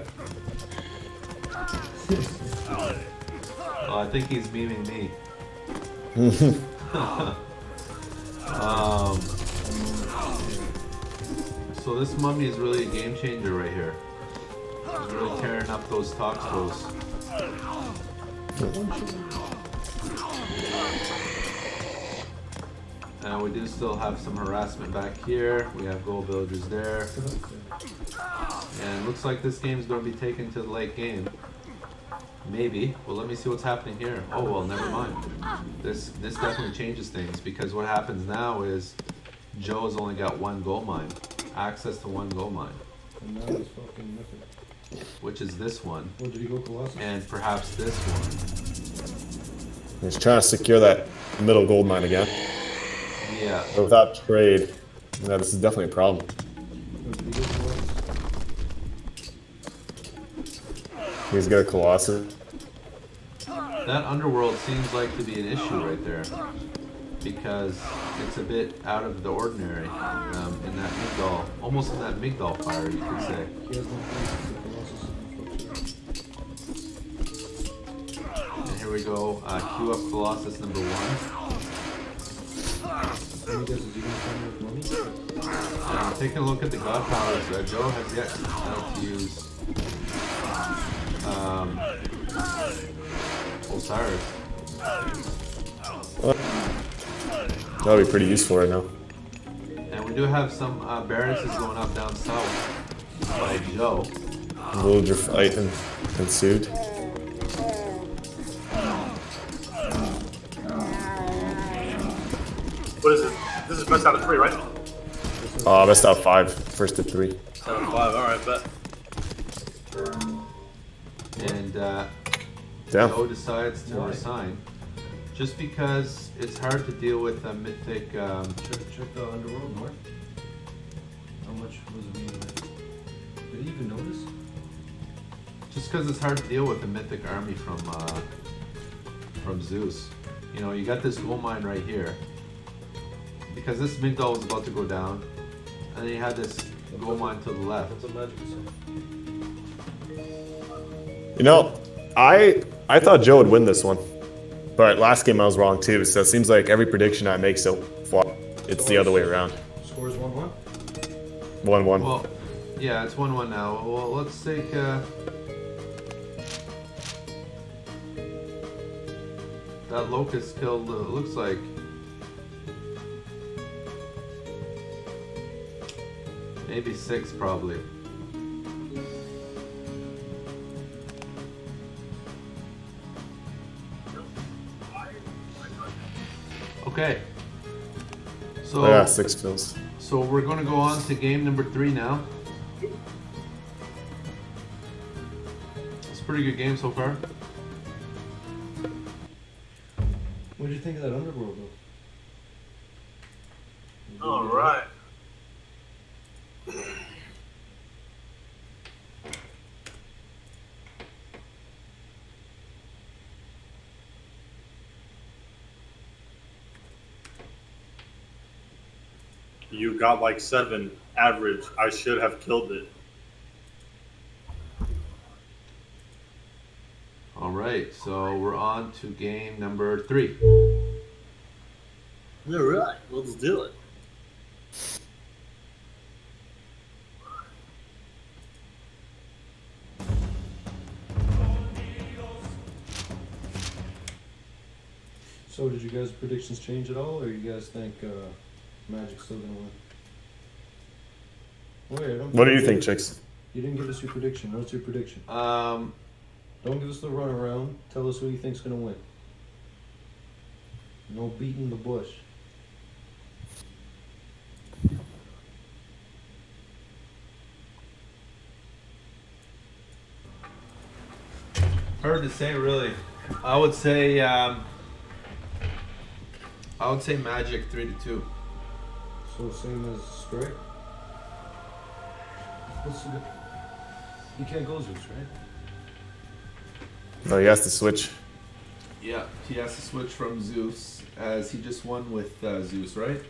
Oh, I think he's memeing me. So this mummy is really a game changer right here. He's really tearing up those Toxicals. And we do still have some harassment back here. We have gold villagers there. And it looks like this game's going to be taken to the late game. Maybe. Well, let me see what's happening here. Oh, well, never mind. This definitely changes things, because what happens now is Joe has only got 1 gold mine. Access to 1 gold mine. And now it's fucking mythic. Which is this one. Or did he go Colossus? And perhaps this one. He's trying to secure that middle gold mine again. Yeah. But without trade, yeah, this is definitely a problem. Or did he go Colossus? He's got a Colossus. That underworld seems like to be an issue right there, because it's a bit out of the ordinary in that Migdal, almost in that Migdal fire, you could say. He has no place to Colossus in the fluctuate. And here we go, queue up Colossus number 1. Any guesses, is he gonna come with money? Taking a look at the god powers, Joe has yet to use Osiris. That'll be pretty useful right now. And we do have some barracks going up down south by Joe. Villager fight ensued. What is it? This is best out of 3, right? Best out of 5. First to 3. Best out of 5. All right, bet. And Damn. Joe decides to resign just because it's hard to deal with a mythic. Check the underworld north. How much was it? Did he even notice? Just because it's hard to deal with a mythic army from Zeus. You know, you got this gold mine right here. Because this Migdal was about to go down. And then you had this gold mine to the left. What's a magic say? You know, I thought Joe would win this one. But last game I was wrong too, so it seems like every prediction I make so far, it's the other way around. Scores 1-1? 1-1. Well, yeah, it's 1-1 now. Well, let's take... that locust killed, looks like... maybe 6 probably. Okay. So Yeah, 6 fills. So we're going to go on to game number 3 now. It's a pretty good game so far. What did you think of that underworld though? All right. You got like 7 average. I should have killed it. All right, so we're on to game number 3. All right, let's do it. So did you guys' predictions change at all, or you guys think Magic's still gonna win? Wait, I don't. What do you think, Chicks? You didn't give us your prediction. What's your prediction? Um, Don't give us the runaround. Tell us who you think's gonna win. No beating the bush. hard to say really. I would say Magic 3-2. So same as Stray. What's the? You can't go Zeus, right? No, he has to switch. Yeah, he has to switch from Zeus as he just won with Zeus, right?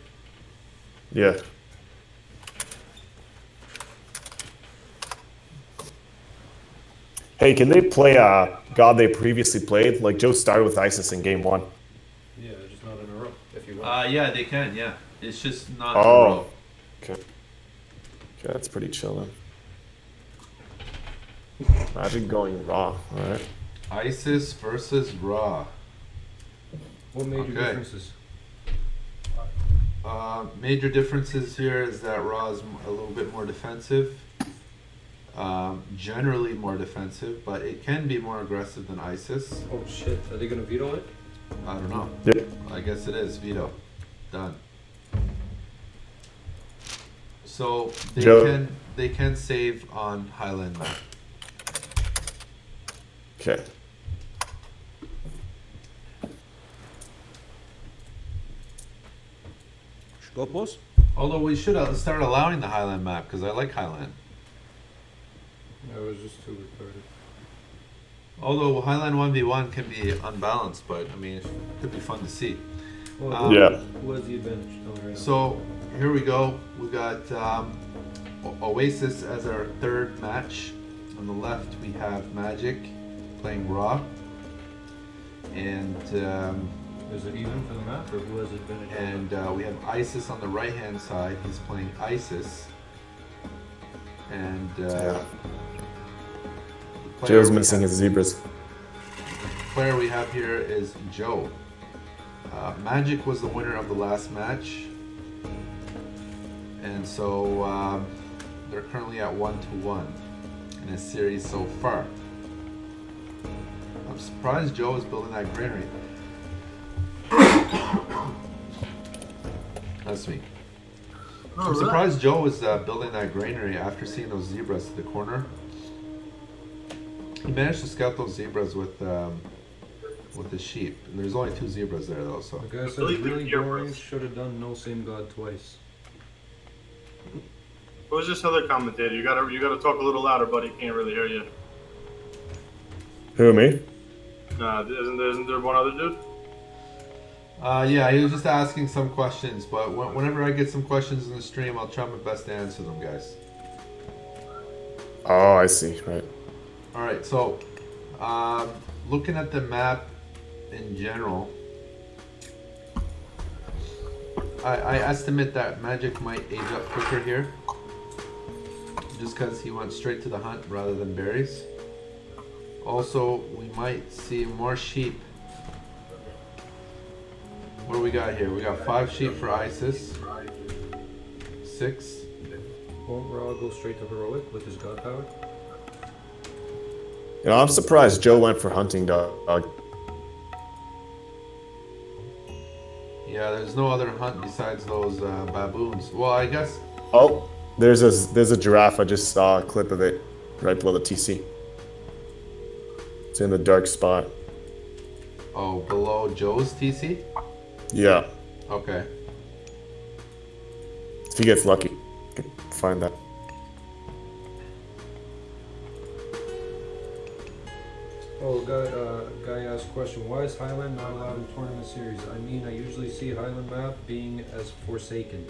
Yeah. Hey, can they play God they previously played? Like Joe started with Isis in game 1. Yeah, just not in a row. If you want. Yeah, they can. Yeah, it's just not. In a Oh. row. Okay. Okay, that's pretty chill then. Magic going raw. Alright. Isis versus Ra. What major Okay. differences? Major differences here is that Ra is a little bit more defensive. Generally more defensive, but it can be more aggressive than Isis. Oh shit! Are they gonna veto it? I don't know. Yeah. I guess it is veto. Done. So Joe. they can save on Highland map. Okay. Scopos? Although we should start allowing the Highland map because I like Highland. That was just too retarded. Although Highland 1v1 can be unbalanced, but I mean it could be fun to see. Well, Yeah. Who has the advantage? Tell me right now. So here we go. We got Oasis as our third match. On the left we have Magic playing Raw, and Is it even for the map, or who has advantage? we have Isis on the right hand side. He's playing Isis, and Yeah. Joe's missing his zebras. Player we have here is Joe. Magic was the winner of the last match, and so they're currently at 1-1 in this series so far. I'm surprised Joe is building that granary. That's me. I'm surprised Joe was building that granary after seeing those zebras at the corner. He managed to scout those zebras with the sheep. And there's only 2 zebras there though, so. The guy said really boring, should have done no same god twice. Who's this other commentator? You gotta talk a little louder, buddy. Can't really hear you. Who, me? Nah, isn't there one other dude? Yeah, he was just asking some questions, but whenever I get some questions in the stream, I'll try my best to answer them, guys. Oh, I see. Right. Alright, so looking at the map in general, I estimate that Magic might age up quicker here, just because he went straight to the hunt rather than berries. Also, we might see more sheep. What do we got here? We got 5 sheep for Isis. 6. Won't Ra go straight to heroic with his god power? You know, I'm surprised Joe went for hunting dog. Yeah, there's no other hunt besides those baboons. Well, I guess. Oh, there's a giraffe. I just saw a clip of it right below the TC. It's in the dark spot. Oh, below Joe's TC? Yeah. Okay. If he gets lucky, he can find that. Oh, guy asked a question. Why is Highland not allowed in tournament series? I mean, I usually see Highland map being as Forsaken.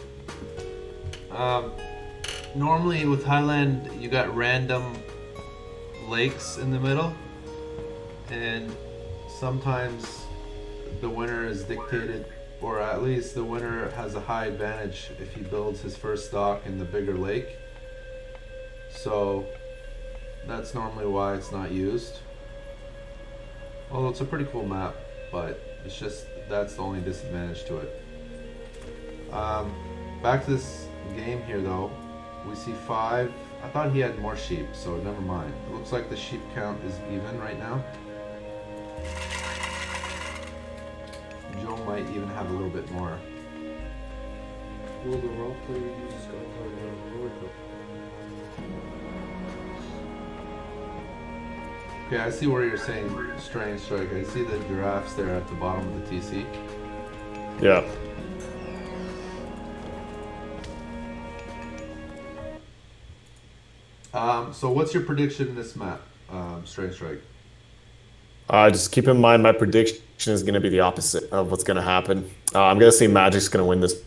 Normally with Highland, you got random lakes in the middle, and sometimes the winner is dictated, or at least the winner has a high advantage if he builds his first dock in the bigger lake. So that's normally why it's not used. Although it's a pretty cool map, but it's just that's the only disadvantage to it. Back to this game here though, we see 5. I thought he had more sheep, so never mind. It looks like the sheep count is even right now. Joe might even have a little bit more. Will the Ra player use his god power in heroic? Okay, I see where you're saying strange strike. I see the giraffes there at the bottom of the TC. Yeah. So what's your prediction in this map, Strange Strike? Just keep in mind my prediction is going to be the opposite of what's going to happen. I'm going to say Magic's going to win this.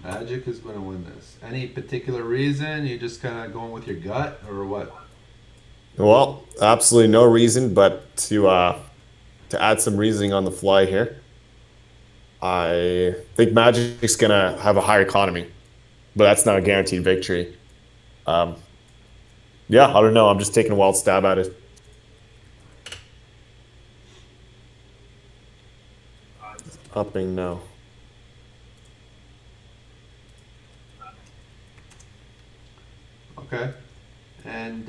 Magic is going to win this. Any particular reason? You just kind of going with your gut, or what? Well, absolutely no reason, but to add some reasoning on the fly here, I think Magic's going to have a higher economy, but that's not a guaranteed victory. Yeah, I don't know. I'm just taking a wild stab at it. Upping now. Okay. And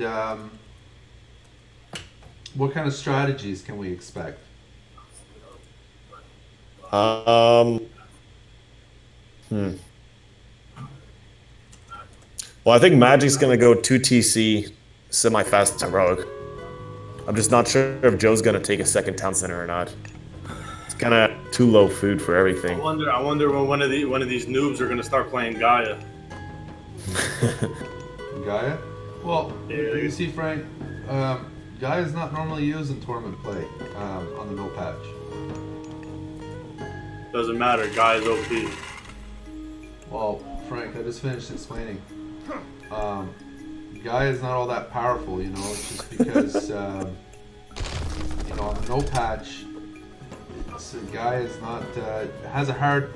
what kind of strategies can we expect? Well, I think Magic's going to go 2 TC, semi-fast heroic. I'm just not sure if Joe's going to take a second town center or not. It's kind of too low food for everything. I wonder when one of these noobs are gonna start playing Gaia. Gaia? Well, you see, Frank, Gaia is not normally used in tournament play on the no patch. Doesn't matter. Gaia's OP. Well, Frank, I just finished explaining. Gaia is not all that powerful, you know. It's just because, you know, on the no patch, Gaia is not has a hard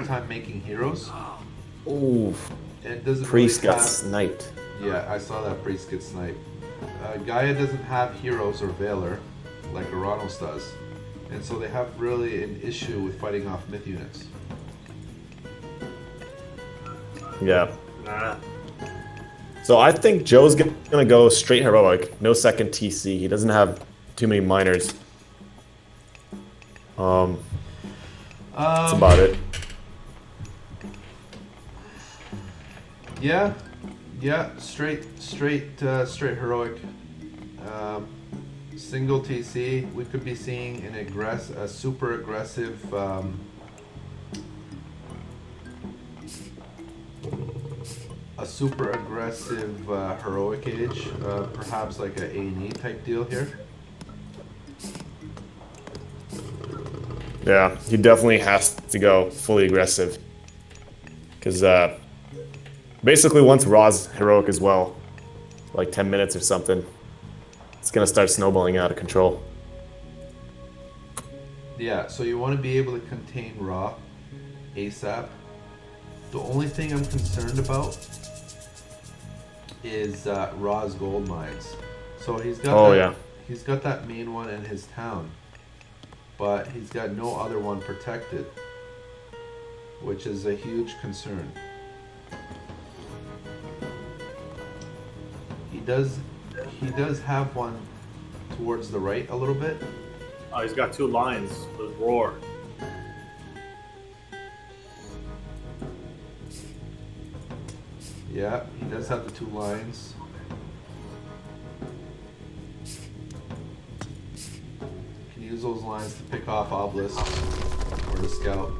time making heroes. Ooh, It doesn't priest really got have, sniped. Yeah, I saw that priest get sniped. Gaia doesn't have heroes or Valor like Uranus does, and so they have really an issue with fighting off myth units. Yeah. Nah. So I think Joe's gonna go straight heroic, no second TC. He doesn't have too many minors. That's about it. Yeah, straight heroic. Single TC. We could be seeing a super aggressive. A super aggressive heroic age, perhaps like a A&E type deal here. Yeah, he definitely has to go fully aggressive. Because basically once Ra's heroic as well, like 10 minutes or something, it's going to start snowballing out of control. Yeah, so you want to be able to contain Ra ASAP. The only thing I'm concerned about is Ra's gold mines. So he's got he's got that main one in his town, but he's got no other one protected, which is a huge concern. He does have one towards the right a little bit. Oh, he's got 2 lines with Roar. Yeah, he does have the 2 lines. Can use those lines to pick off obelisks or to scout.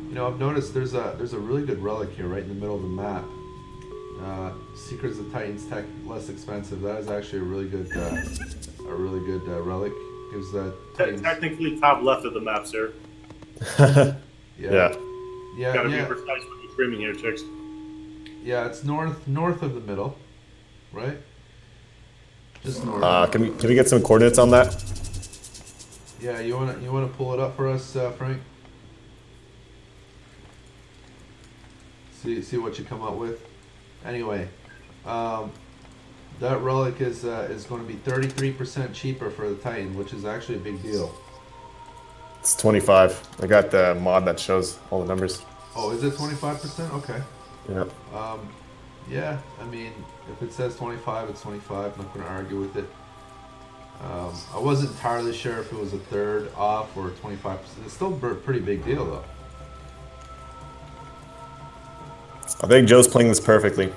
You know, I've noticed there's a really good relic here right in the middle of the map. Secrets of Titans Tech, less expensive. That is actually a really good relic. Gives Titans... Technically top left of the map, sir. Yeah. Gotta be precise when you're screaming here, chicks. Yeah, it's north of the middle, right? Just north. Can we get some coordinates on that? Yeah, you wanna pull it up for us, Frank? See what you come up with. Anyway, that relic is going to be 33% cheaper for the Titan, which is actually a big deal. It's 25. I got the mod that shows all the numbers. Oh, is it 25%? Okay. Yeah. Yeah, I mean, if it says 25, it's 25. I'm not going to argue with it. I wasn't entirely sure if it was a third off or 25%. It's still a pretty big deal, though. I think Joe's playing this perfectly.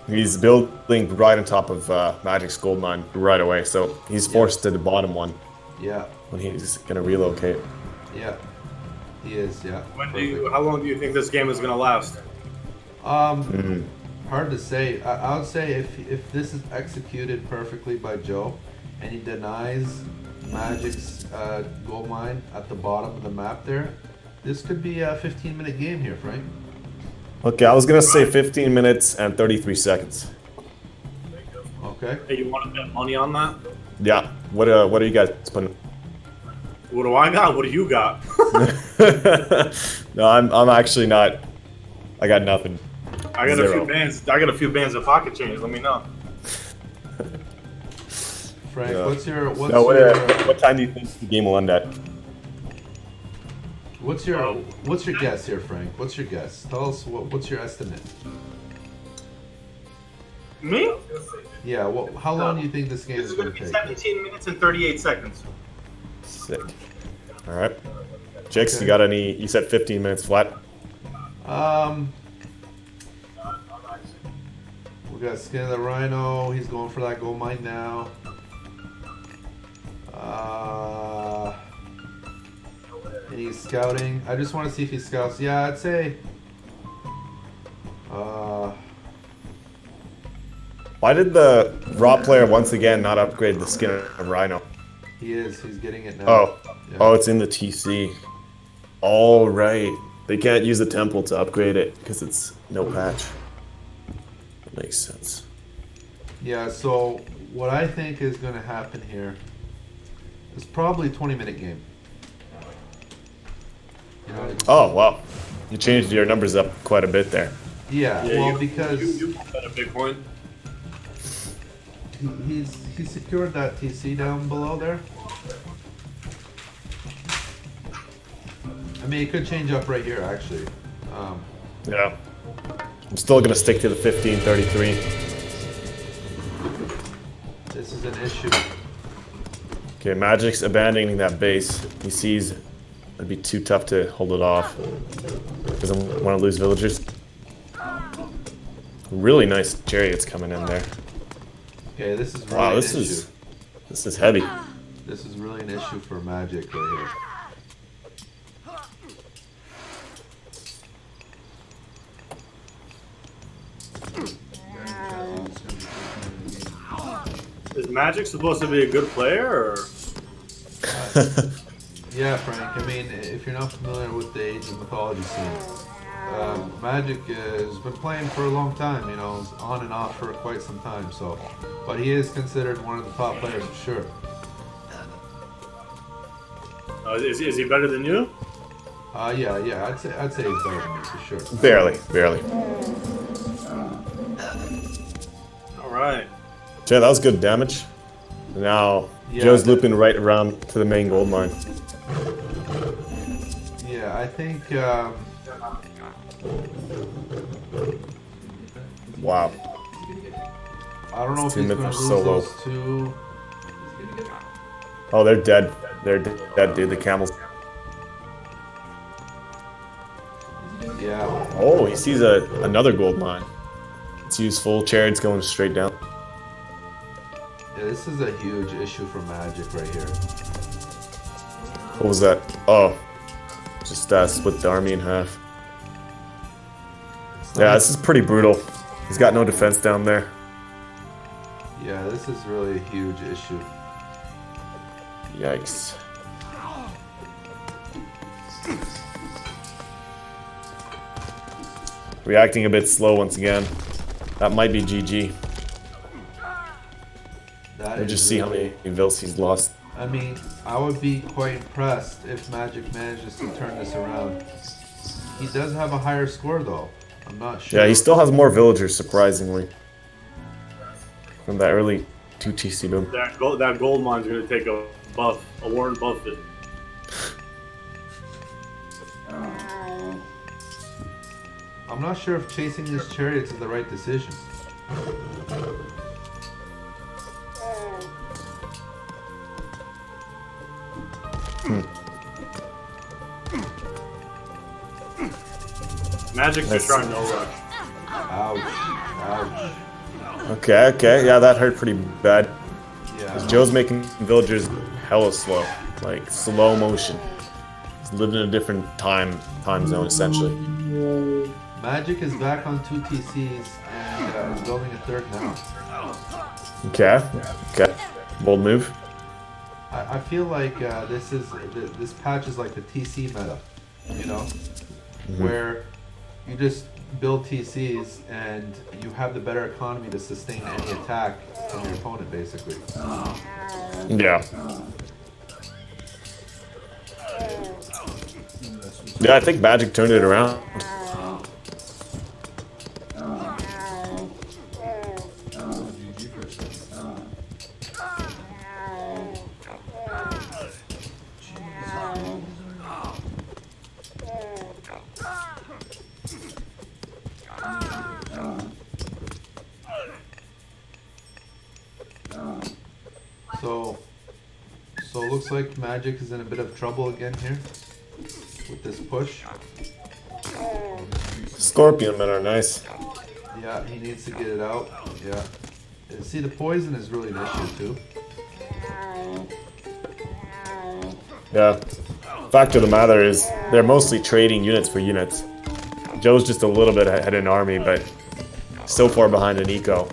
He's building right on top of Magic's gold mine right away, so he's forced to the bottom one. Yeah. When he's gonna relocate. Yeah. He is. Yeah. How long do you think this game is gonna last? Hard to say. I would say if this is executed perfectly by Joe, and he denies Magic's gold mine at the bottom of the map there, this could be a 15-minute game here, Frank. Okay, I was gonna say 15 minutes and 33 seconds. Okay. Hey, you want to bet money on that? Yeah. What are you guys putting? What do I got? What do you got? No, I'm actually not. I got nothing. I got Zero. a few bands. I got a few bands of pocket change. Let me know. Frank, Yeah. what's your what time do you think the game will end at? what's your guess here, Frank? What's your guess? Tell us what's your estimate? Me? Yeah. Well, how long do you think this game This is is going going to to be take? 17 minutes and 38 seconds. Sick. All right. Jakes, Okay. you got any? You said 15 minutes flat. We got Skin of the Rhino. He's going for that gold mine now. And he's scouting. I just want to see if he scouts. Yeah, I'd say. Why did the Raw player once again not upgrade the skin of Rhino? He is. He's getting it now. Oh, Yeah. oh, it's in the TC. All right. They can't use the temple to upgrade it because it's no patch. That makes sense. Yeah. So what I think is going to happen here is probably a 20-minute game. You know, Oh, wow. You changed your numbers up quite a bit there. yeah. Well, because you got a big point. He's secured that TC down below there. I mean, it could change up right here, actually. Yeah. I'm still gonna stick to the 1533. This is an issue. Okay, Magic's abandoning that base. He sees it'd be too tough to hold it off. Doesn't want to lose villagers. Really nice chariots coming in there. Okay, this is really Wow, an this issue. is heavy. This is really an issue for Magic right here. Is Magic supposed to be a good player, or? Yeah, Frank. I mean, if you're not familiar with the Age of Mythology scene, Magic has been playing for a long time. You know, on and off for quite some time. So, but he is considered one of the top players for sure. Is he better than you? Yeah. I'd say he's better than me for sure. Barely. All right. Yeah, that was good damage. Now Yeah, Joe's looping right around to the main gold mine. Yeah, I think. Wow. I don't know if Two he's myths going are to so lose low. those two. Oh, they're dead. They're dead, dude. The camels. Yeah. Oh, he sees another gold mine. It's useful. Chariots going straight down. Yeah, this is a huge issue for Magic right here. What was that? Oh, just split the army in half. Yeah, this is pretty brutal. He's got no defense down there. Yeah, this is really a huge issue. Yikes. Reacting a bit slow once again. That might be GG. That We'll is just see how really- many vills he's lost. I mean, I would be quite impressed if Magic manages to turn this around. He does have a higher score though. I'm not sure. Yeah, he still has more villagers, surprisingly. From that early 2 TC boom. That gold mine's gonna take a buff, a Warren Buffett. I'm not sure if chasing these chariots is the right decision. Magic's just trying no rush. Ouch. Okay, yeah, that hurt pretty bad. Yeah. Joe's making villagers hella slow, like slow motion. He's living in a different time zone, essentially. Magic is back on 2 TCs and is building a third now. Okay. Bold move. I feel like this patch is like the TC meta, you know, where you just build TCs and you have the better economy to sustain any attack from your opponent, basically. Yeah. Yeah, I think Magic turned it around. So it looks like Magic is in a bit of trouble again here with this push. Scorpion men are nice. Yeah, he needs to get it out. Yeah. And see, the poison is really an issue too. Yeah. Fact of the matter is, they're mostly trading units for units. Joe's just a little bit ahead in army, but so far behind in eco.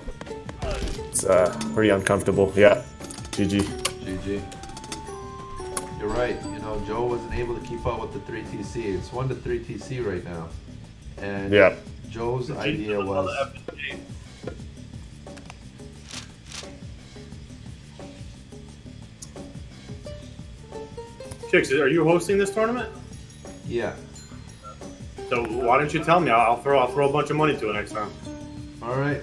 It's pretty uncomfortable. Yeah. GG. GG. You're right. You know, Joe wasn't able to keep up with the 3 TC. It's 1 to 3 TC right now. And Yeah. Joe's idea was... Chicks, are you hosting this tournament? Yeah. So why don't you tell me? I'll throw a bunch of money to it next time. All right.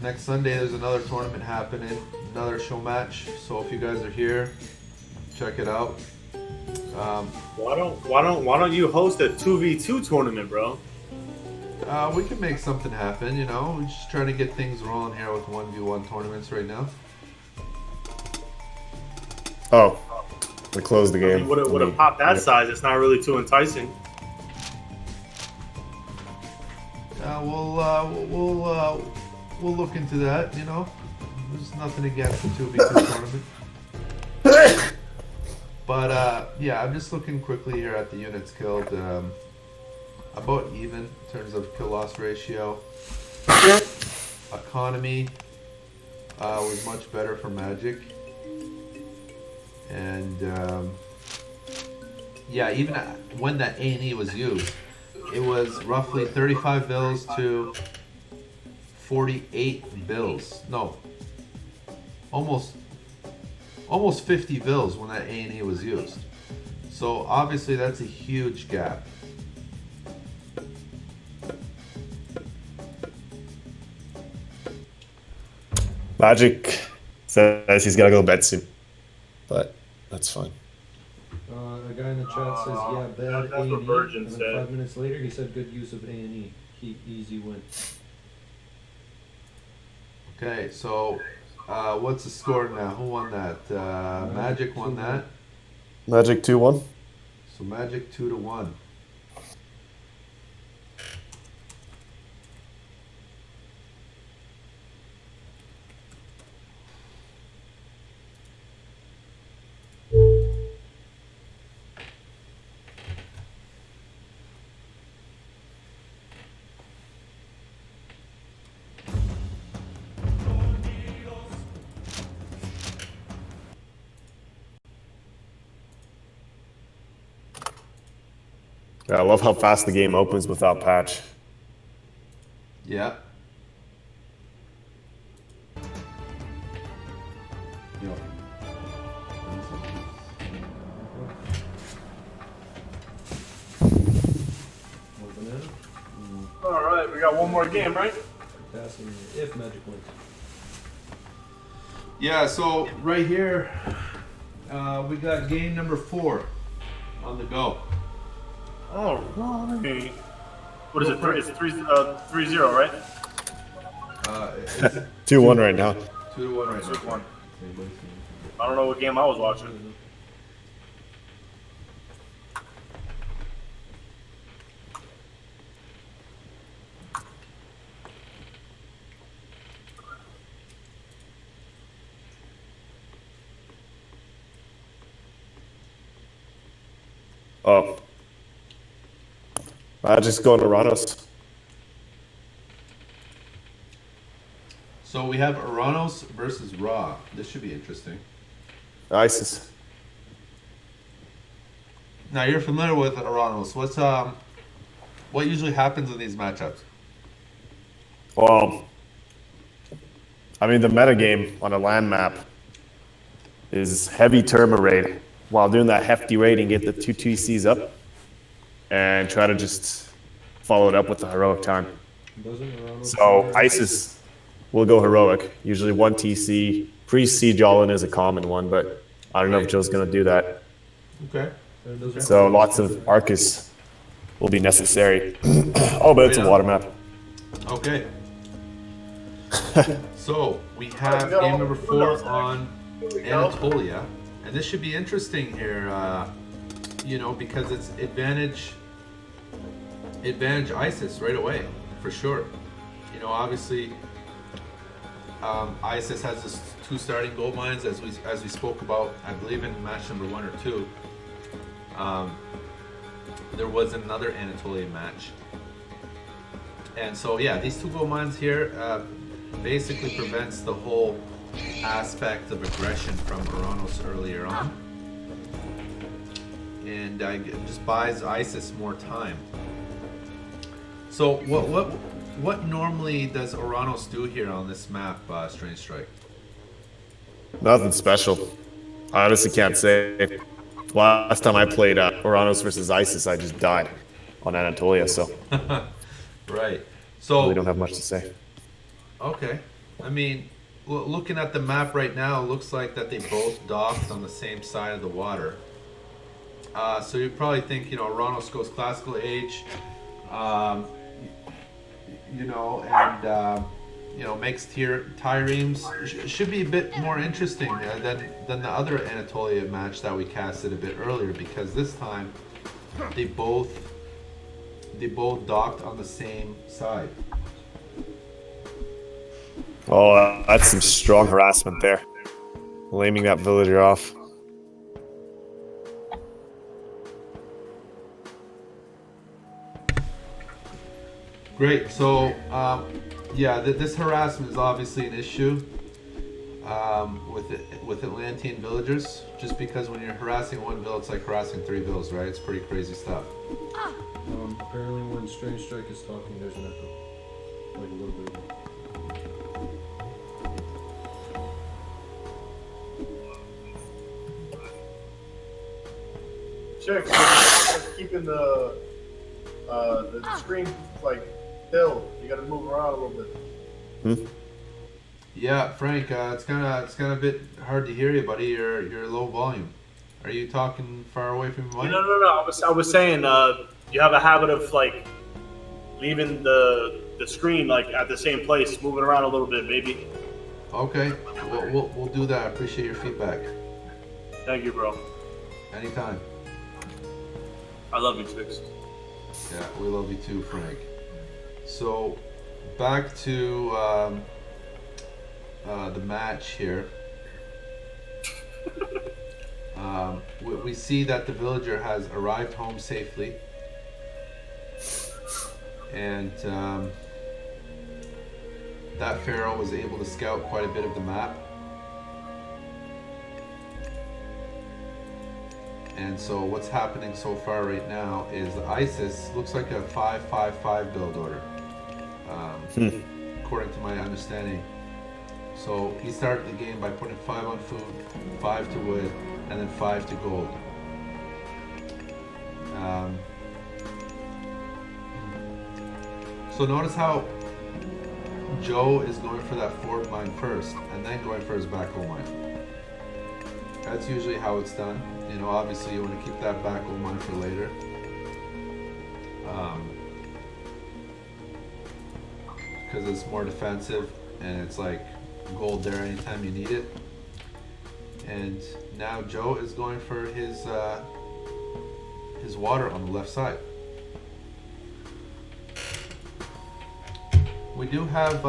Next Sunday, there's another tournament happening. another show match. So if you guys are here, check it out. Why don't you host a 2v2 tournament, bro? We can make something happen, you know. We're just trying to get things rolling here with 1v1 tournaments right now. Oh, we closed the game. Would have popped that size. It's not really too enticing. We'll look into that, you know. There's nothing against the 2v2 tournament. But yeah, I'm just looking quickly here at the units killed. About even in terms of kill loss ratio. Economy was much better for Magic. And yeah, even when that A&E was used, it was roughly 35 bills to 48 bills. No, almost 50 bills when that A&E was used. So obviously that's a huge gap. Magic says he's gotta go to bed soon, but that's fine. A guy in the chat says, yeah, bad That's what A&E. Virgin And then said. 5 minutes later, he said, good use of A&E. Easy win. Okay, so what's the score now? Who won that? Magic won that. Magic 2-1. So Magic 2-1. Yeah, I love how fast the game opens without patch. Yeah. Yo. More banana. All right, we got one more game, right? Passing if Magic wins. Yeah, so right here, we got game number 4 on the go. All right. What is it? It's 3-0, right? It's 2-1 right now. 2-1 right now. 2-1. I don't know what game I was watching. Oh. Magic's going to Ranos. So we have Aranos versus Ra. This should be interesting. ISIS. Now you're familiar with Aranos. What usually happens in these matchups? Well, I mean, the metagame on a land map is heavy Terma raid. While doing that hefty raiding, get the 2 TCs up and try to just follow it up with the heroic time. So ISIS will go heroic. Usually 1 TC. Pre-siege all-in is a common one, but I don't know if Joe's going to do that. Okay. So lots of Arcus will be necessary. Oh, but it's a water map. Okay. So we have game number 4 on Anatolia, and this should be interesting here. You know, because it's advantage ISIS right away for sure. You know, obviously, ISIS has this 2 starting gold mines as we spoke about. I believe in match number 1 or 2. There was another Anatolian match, and so yeah, these 2 gold mines here basically prevents the whole aspect of aggression from Aranos earlier on, and just buys ISIS more time. So what normally does Aranos do here on this map, Strange Strike? Nothing special. I honestly can't say. Last time I played Oranos versus ISIS, I just died on Anatolia, so Right. So we don't have much to say. okay. I mean, looking at the map right now, it looks like that they both docked on the same side of the water. So you probably think, Ronos goes classical age, um, makes triremes. Should be a bit more interesting than the other Anatolia match that we casted a bit earlier, because this time they both docked on the same side. Oh, that's some strong harassment there. Blaming that villager off. Great. So, this harassment is obviously an issue with Atlantean villagers. Just because when you're harassing one village, it's like harassing 3 villages, right? It's pretty crazy stuff. Apparently, when Strange Strike is talking, there's an echo, like a little bit. Check. Keeping the screen like still. You gotta move around a little bit. Yeah, Frank, it's kind of a bit hard to hear you, buddy. You're low volume. Are you talking far away from your mic? No. I was saying, you have a habit of like leaving the screen like at the same place, moving around a little bit, maybe. Okay, we'll do that. I appreciate your feedback. Thank you, bro. Anytime. I love you, Twix. Yeah, we love you too, Frank. So, back to the match here. We see that the villager has arrived home safely, and that pharaoh was able to scout quite a bit of the map. And so what's happening so far right now is ISIS looks like a 5-5-5 build order, according to my understanding. So he started the game by putting 5 on food, 5 to wood, and then 5 to gold. So notice how Joe is going for that forward mine first, and then going for his backrow mine. That's usually how it's done. Obviously you want to keep that backrow mine for later. Because it's more defensive, and it's like gold there anytime you need it. And now Joe is going for his water on the left side. We do have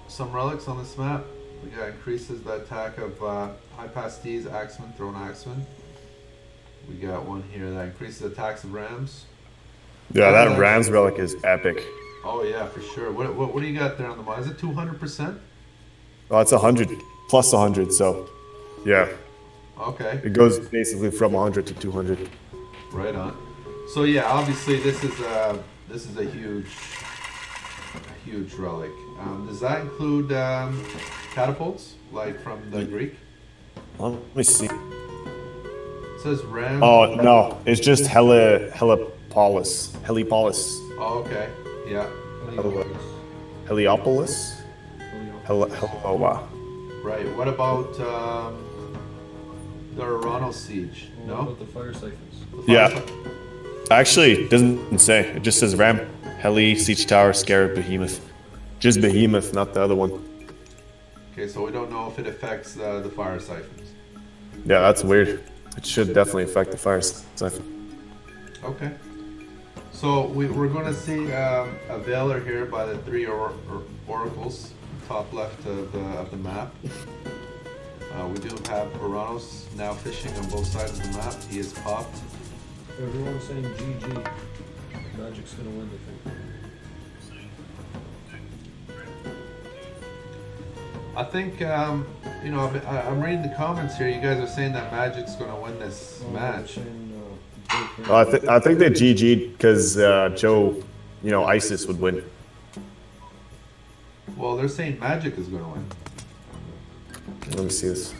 some relics on this map. We got increases the attack of high pasties, axemen, thrown axemen. We got one here that increases attacks of rams. Yeah, that Rams relic is epic. Oh yeah, for sure. What do you got there on the mod? Is it 200%? Oh, it's 100 plus 100, so yeah. Okay. It goes basically from 100 to 200. Right on. So yeah, obviously this is a huge relic. Does that include catapults, like from the Greek? Let me see. It says ram. Oh no, it's just Heliopolis. Oh, okay. Yeah. Heliopolis. Helioa. Right. What about the Orano siege? What No. about the fire siphons? Yeah. Actually, it doesn't say. It just says Ram, Heli, Siege Tower, Scarab, Behemoth. Just Behemoth, not the other one. Okay, so we don't know if it affects the fire siphons. Yeah, that's weird. It should definitely affect the fire siphon. Okay. So we're going to see a Veiler here by the 3 oracles, top left of the map. We do have Oranos now fishing on both sides of the map. He is popped. Everyone's saying GG. Magic's gonna win, I think. I think, I'm reading the comments here. You guys are saying that Magic's going to win this match. I think they GG'd because Joe, ISIS would win. Well, they're saying Magic is going to win. Let me see this.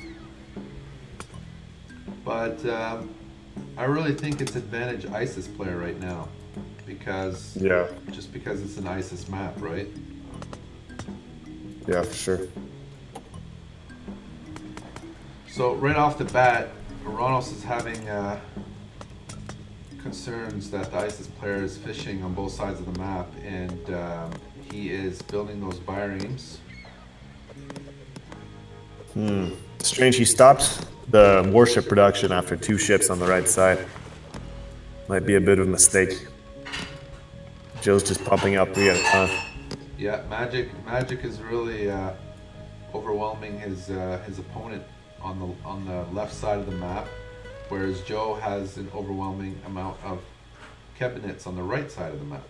But I really think it's advantage ISIS player right now, because Yeah. just because it's an ISIS map, right? Yeah, for sure. So right off the bat, Uranos is having concerns that the ISIS player is fishing on both sides of the map, and he is building those biremes. Strange, he stopped the warship production after 2 ships on the right side. Might be a bit of a mistake. Joe's just pumping out 3 at a time. Yeah, Magic is really overwhelming his opponent on the left side of the map, whereas Joe has an overwhelming amount of cabinets on the right side of the map.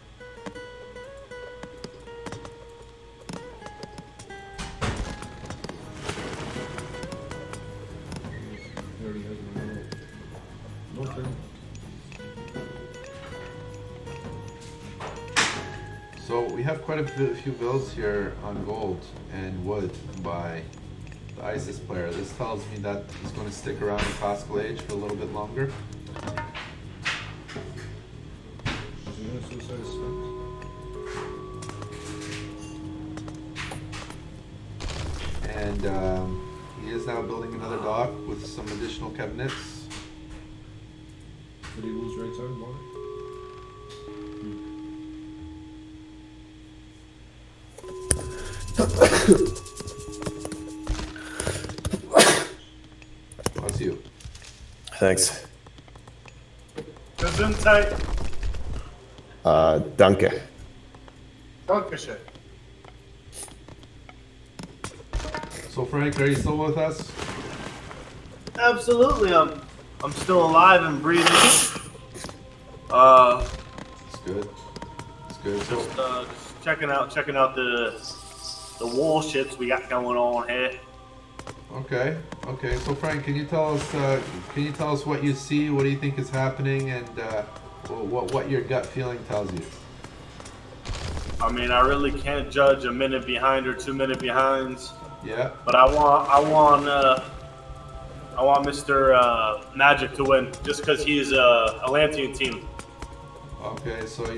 He already has an no turn. So we have quite a few builds here on gold and wood by the ISIS player. This tells me that he's going to stick around in classical age for a little bit longer. Is he gonna suicide his Sphinx? And he is now building another dock with some additional cabinets. Did he lose right side bottom? Bless you. Thanks. Gesundheit. Danke. Dankeschön. So Frank, are you still with us? Absolutely, I'm still alive and breathing. It's good. It's good. So Just checking out the warships we got going on here. okay. So Frank, can you tell us what you see? What do you think is happening, and what your gut feeling tells you? I mean, I really can't judge a minute behind or 2 minute behinds, Yeah. but I want Mr. Magic to win just because he's a Atlantean team. Okay. So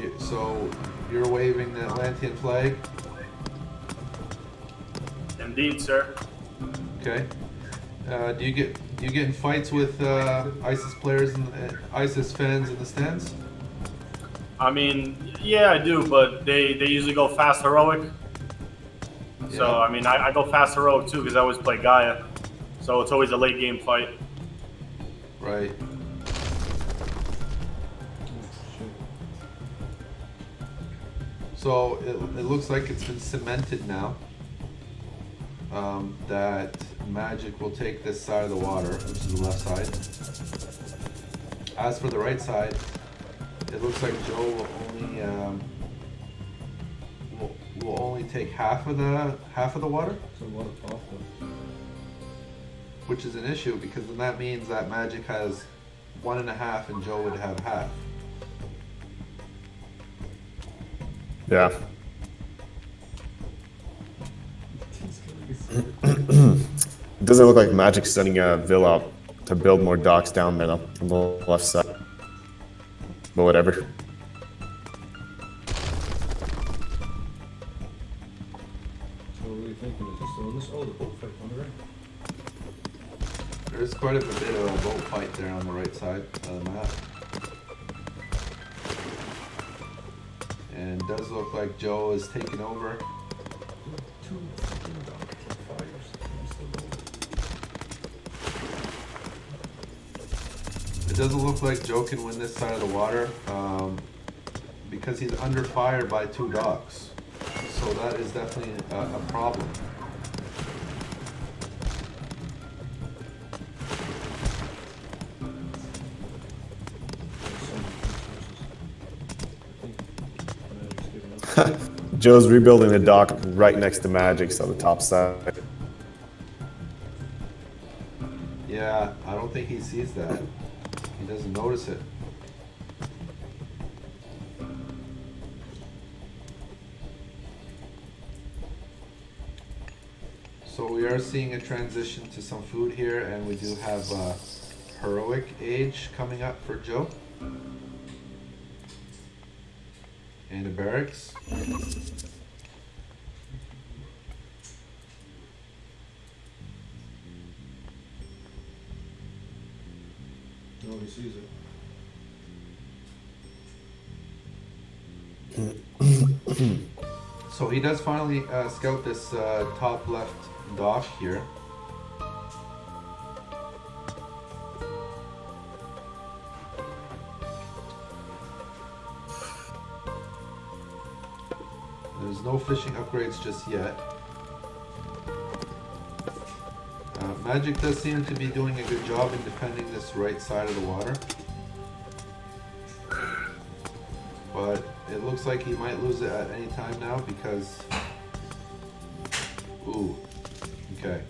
you're waving the Atlantean flag. Indeed, sir. Okay. Do you get in fights with ISIS players and ISIS fans in the stands? I mean, yeah, I do, but they usually go fast heroic. So, Yeah. I mean, I go fast heroic too because I always play Gaia. So it's always a late game fight. Right. Shit. So it looks like it's been cemented now that Magic will take this side of the water, which is the left side. As for the right side, it looks like Joe will only take half of the water, It's a lot of top though. which is an issue because then that means that Magic has 1.5 and Joe would have half. Yeah. It doesn't look like Magic's sending a Vil out to build more docks down there though, on the left side. But whatever. So what are you thinking? Is he still in this? Oh, the bullfight on the right. There's quite a bit of a boat fight there on the right side of the map. And it does look like Joe is taking over. Two fucking dogs on fires. I'm still going. It doesn't look like Joe can win this side of the water because he's under fire by 2 docks. So that is definitely a problem. Joe's rebuilding the dock right next to Magic's on the top side. Yeah, I don't think he sees that. He doesn't notice it. So we are seeing a transition to some food here, and we do have heroic age coming up for Joe. And a barracks. he sees it. So he does finally scout this top left dock here. There's no fishing upgrades just yet. Magic does seem to be doing a good job in defending this right side of the water. But it looks like he might lose it at any time now because... Ooh. Okay.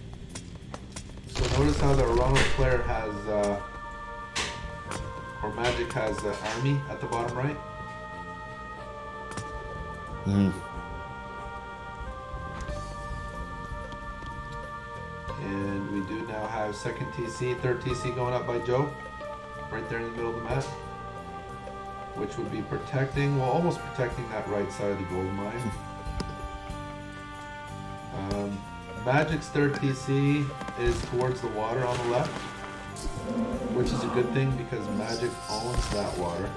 So notice how the Ronald player has... or Magic has Army at the bottom right. And we do now have second TC, third TC going up by Joe. Right there in the middle of the map. Which would be protecting, well, almost protecting that right side of the gold mine. Magic's third TC is towards the water on the left, which is a good thing because Magic owns that water.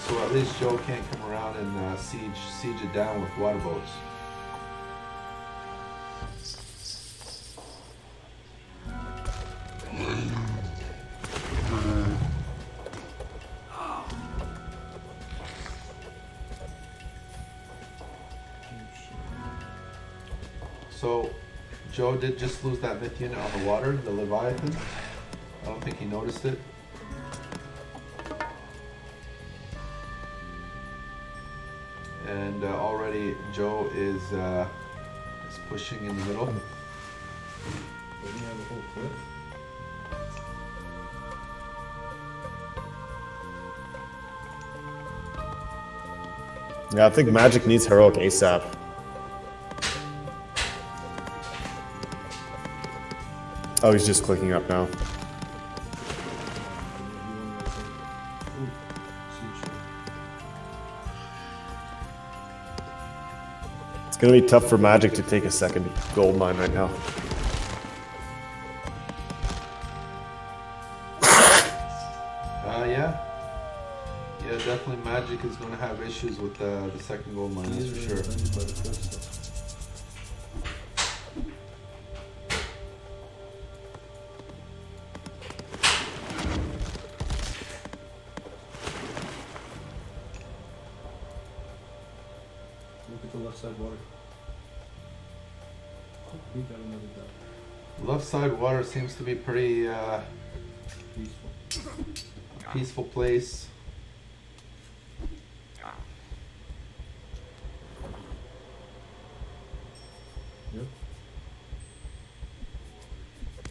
So at least Joe can't come around and siege it down with water boats. So, Joe did just lose that myth unit on the water, the Leviathan. I don't think he noticed it. And already Joe is pushing in the middle. Doesn't he have a whole cliff? Yeah, I think Magic needs heroic ASAP. Oh, he's just clicking up now. It's gonna be tough for Magic to take a second gold mine right now. Yeah, definitely Magic is going to have issues with the second gold mine, that's for sure. Look at the left side water. We got another duck. Left side water seems to be pretty Peaceful. peaceful place. Yep.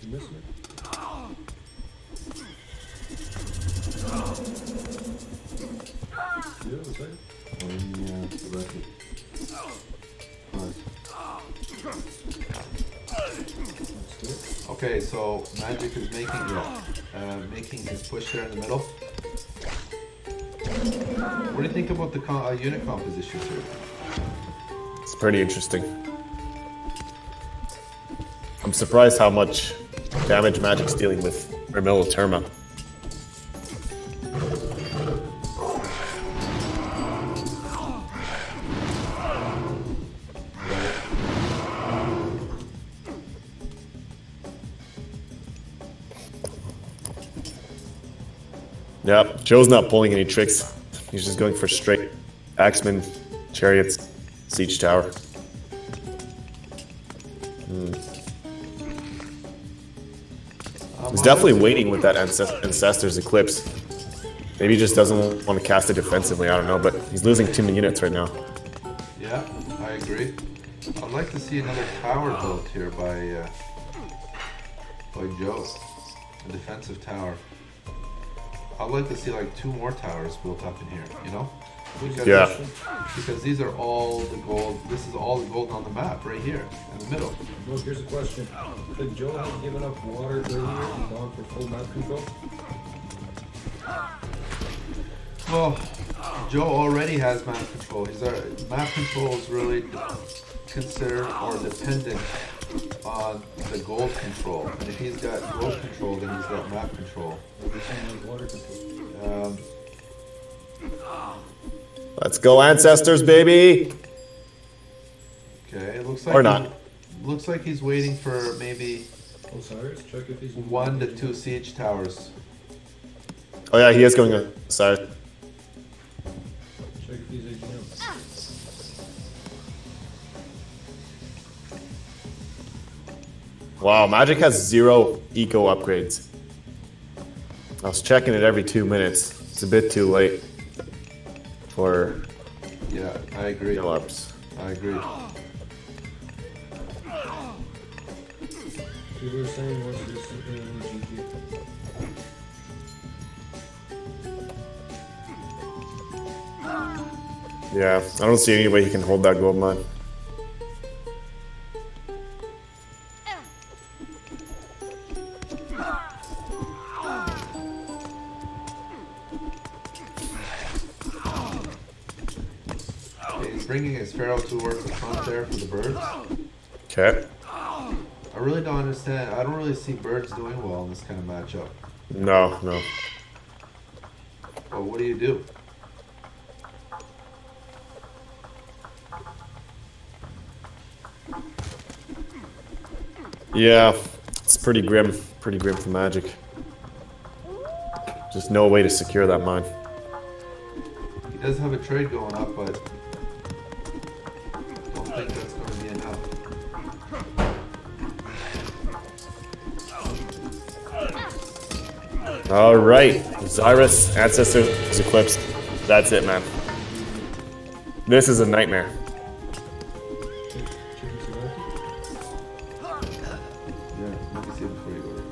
You missing it? Yeah, was that? Okay, so Magic is making his push there in the middle. What do you think about the unit compositions here? It's pretty interesting. I'm surprised how much damage Magic's dealing with Terma. Yeah, Joe's not pulling any tricks. He's just going for straight Axeman, Chariots, Siege Tower. He's definitely waiting with that Ancestor's Eclipse. Maybe he just doesn't want to cast it defensively, I don't know, but he's losing too many units right now. Yeah, I agree. I'd like to see another tower built here by Joe. A defensive tower. I'd like to see like 2 more towers built up in here, you know? Because these are all the gold. This is all the gold on the map right here in the middle. Look, here's a question. Could Joe have given up water earlier and gone for full map control? Well, Joe already has map control. Map control is really considered or dependent on the gold control. And if he's got gold control, then he's got map control. You're saying like water control. Let's go, ancestors, baby. Okay, it looks like Or not. Looks like he's waiting for maybe Osiris, check if he's 1 to 2 siege towers. Oh yeah, he is going inside. Check if he's AGM. Wow, Magic has 0 eco upgrades. I was checking it every 2 minutes. It's a bit too late for Yeah, I agree. no ups. I agree. People are saying what's this something in the GG. Yeah, I don't see any way he can hold that gold mine. Okay, he's bringing his pharaoh towards the front there for the birds. Okay. I really don't understand. I don't really see birds doing well in this kind of matchup. No, no. Well, what do you do? Yeah, it's pretty grim. Pretty grim for Magic. Just no way to secure that mine. He does have a trade going up, but don't think that's going to be enough. All right, Zyrus, Ancestors is eclipsed. That's it, man. This is a nightmare. Chicken Savati? Yeah, let me see it before you order.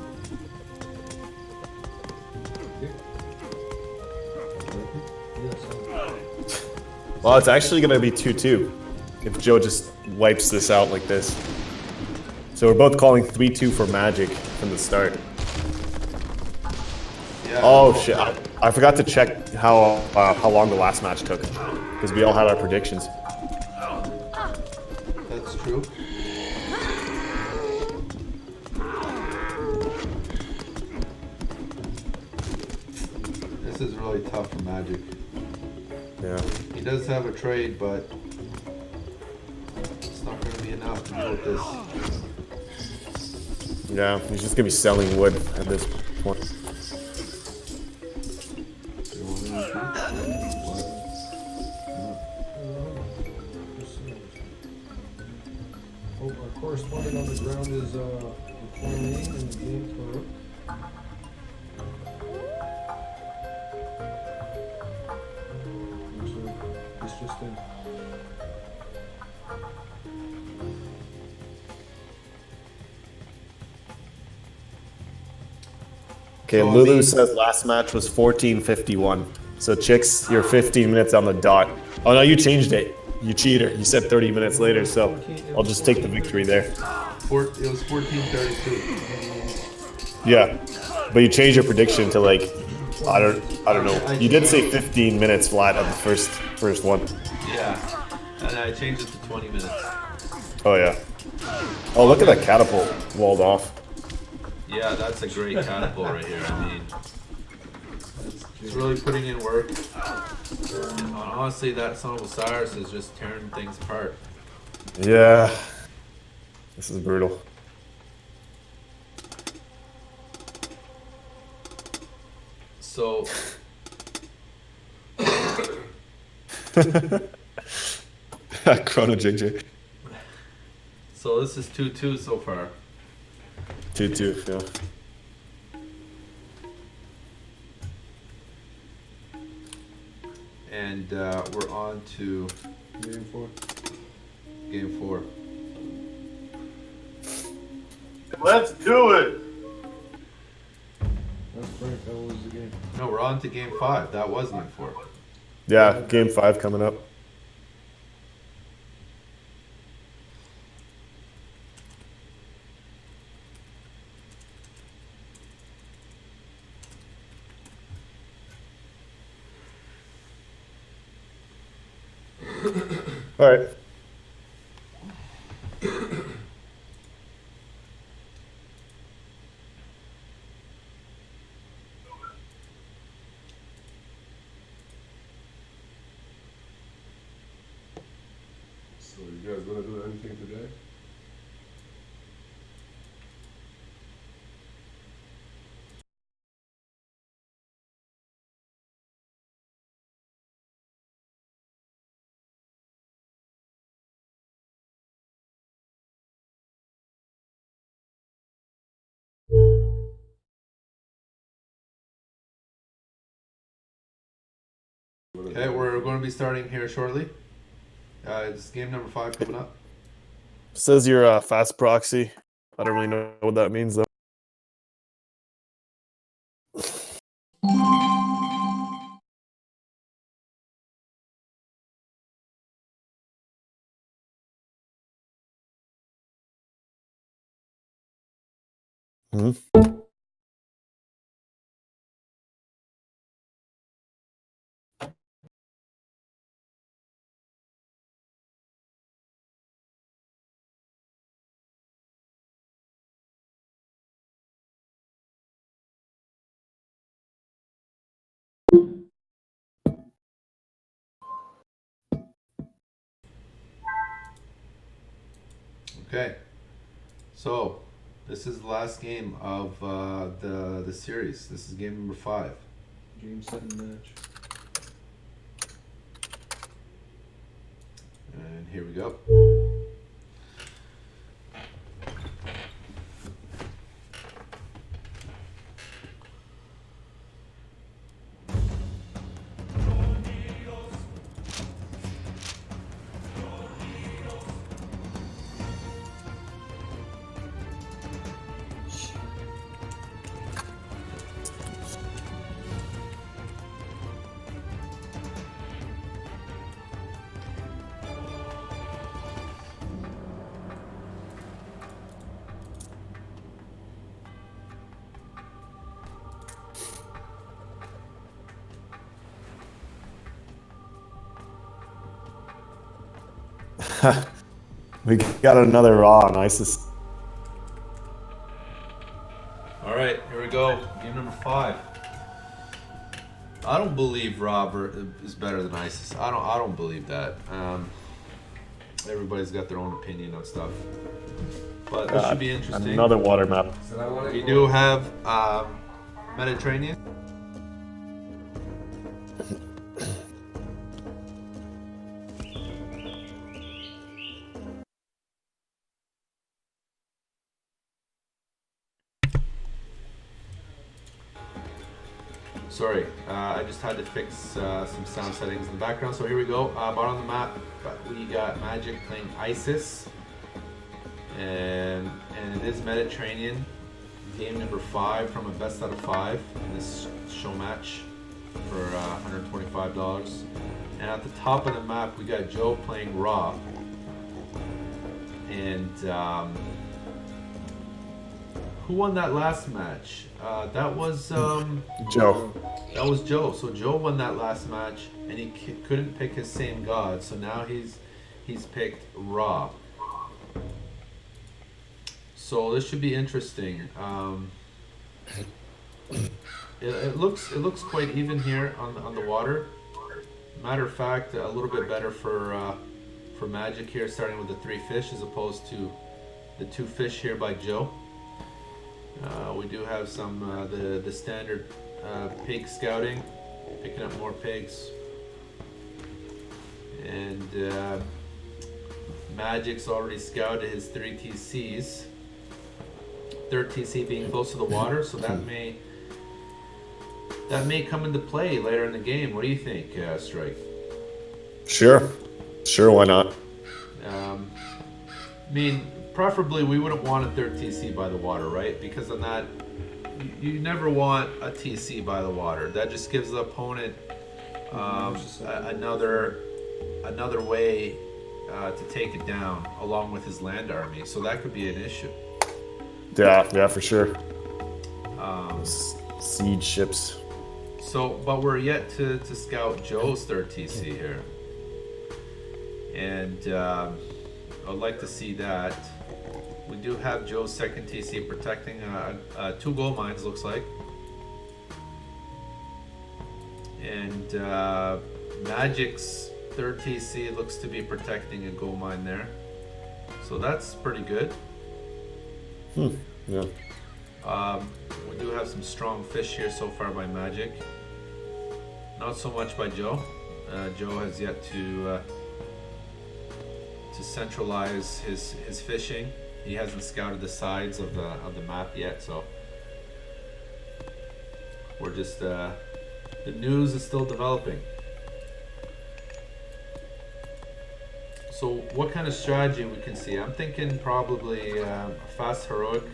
Yes. Well, it's actually going to be 2-2 if Joe just wipes this out like this. So we're both calling 3-2 for Magic from the start. Yeah. Oh shit! I forgot to check how long the last match took because we all had our predictions. That's true. This is really tough for Magic. Yeah. He does have a trade, but it's not going to be enough to deal with this. Yeah, he's just gonna be selling wood at this point. You want me to repeat? What? Oh, our correspondent on the ground is informing in the game for He's just in. Okay, So, I Lulu mean- says last match was 14:51. So chicks, you're 15 minutes on the dot. Oh no, you changed it. You cheater. You said 30 minutes later, so I'll just take the victory there. It was 14:32. Yeah, but you changed your prediction to like I don't know. You did say 15 minutes flat on the first one. Yeah, and I changed it to 20 minutes. Oh yeah. Oh look at that catapult walled off. Yeah, that's a great catapult right here. I mean, it's really putting in work. And honestly, that Son of Osiris is just tearing things apart. Yeah. This is brutal. So, Chrono JJ. so this is 2-2 so far. 2-2, yeah. And we're on to Game 4. game 4. Let's do it. That's Frank, that was the game. No, we're on to game 5. That was game 4. Yeah, game 5 coming up. All right. So you guys gonna do anything today? Okay, we're going to be starting here shortly. It's game number 5 coming up. Says you're a fast proxy. I don't really know what that means though. Hmm. Okay, so this is the last game of the series. This is game number 5. Game, set, and match. And here we go. We got another Raw on ISIS. All right, here we go. Game number 5. I don't believe Robert is better than ISIS. I don't believe that. Everybody's got their own opinion on stuff, but this should be interesting. Another water map. We do have Mediterranean. Sorry, I just had to fix some sound settings in the background. So here we go. Bottom of the map, we got Magic playing ISIS, and it is Mediterranean. Game number 5 from a best out of 5 in this show match for $125. And at the top of the map, we got Joe playing Raw, and who won that last match? That was Joe. That was Joe. So Joe won that last match, and he couldn't pick his same god. So now he's picked Raw. So this should be interesting. It looks quite even here on the water. Matter of fact, a little bit better for Magic here, starting with the 3 fish as opposed to the 2 fish here by Joe. We do have some the standard pig scouting, picking up more pigs, and Magic's already scouted his 3 TCs. Third TC being close to the water, so that may come into play later in the game. What do you think, Strike? Sure, why not? I mean, preferably we wouldn't want a third TC by the water, right? Because on that, you never want a TC by the water. That just gives the opponent another way to take it down, along with his land army. So that could be an issue. Yeah, for sure. Siege ships. So, but we're yet to scout Joe's third TC here, and I'd like to see that. We do have Joe's second TC protecting 2 gold mines, looks like, and Magic's third TC looks to be protecting a gold mine there. So that's pretty good. Yeah. We do have some strong fish here so far by Magic. Not so much by Joe. Joe has yet to centralize his fishing. He hasn't scouted the sides of the map yet, so we're just the news is still developing. So what kind of strategy we can see? I'm thinking probably a fast heroic,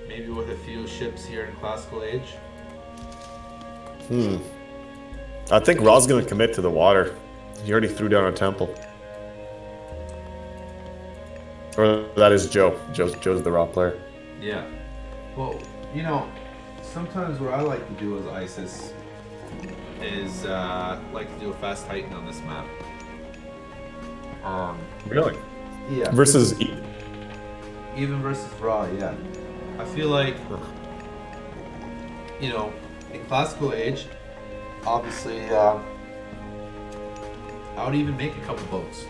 maybe with a few ships here in classical age. I think Ra's gonna commit to the water. He already threw down a temple. Or that is Joe. Joe's the Ra player. Yeah. Well, you know, sometimes what I like to do as ISIS is like to do a fast Titan on this map. Really? Yeah. Versus Even versus Ra, yeah. I feel like, you know, in classical age, obviously, I would even make a couple boats.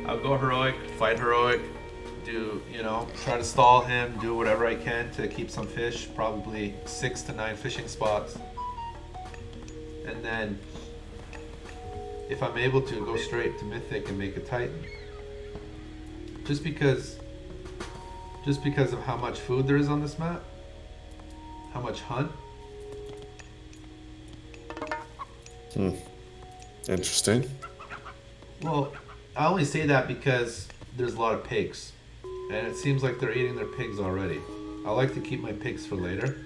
I'll go heroic, fight heroic, do, you know, try to stall him, do whatever I can to keep some fish, probably 6 to 9 fishing spots. And then, if I'm able to, go straight to Mythic and make a Titan. Just because of how much food there is on this map, how much hunt. Interesting. Well, I only say that because there's a lot of pigs, and it seems like they're eating their pigs already. I like to keep my pigs for later.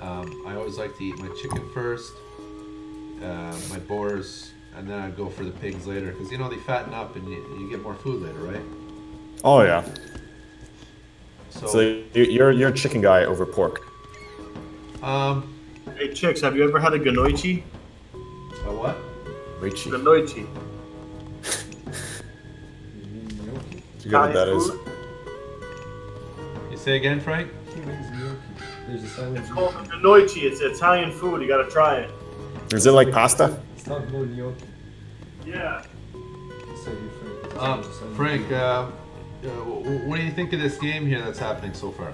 I always like to eat my chicken first, my boars, and then I go for the pigs later, because you know they fatten up and you get more food later, right? Oh yeah. So So you're a chicken guy over pork. Hey, chicks, have you ever had a ganoichi? a what? Richie. Ganoichi. You know what that is? Food. You say again, Frank? There's a silent It's called ganoichi. It's Italian food. You gotta try it. Is it like pasta? It's not about gnocchi. Yeah. Say you, Frank. There's a silent Frank, G. what do you think of this game here that's happening so far?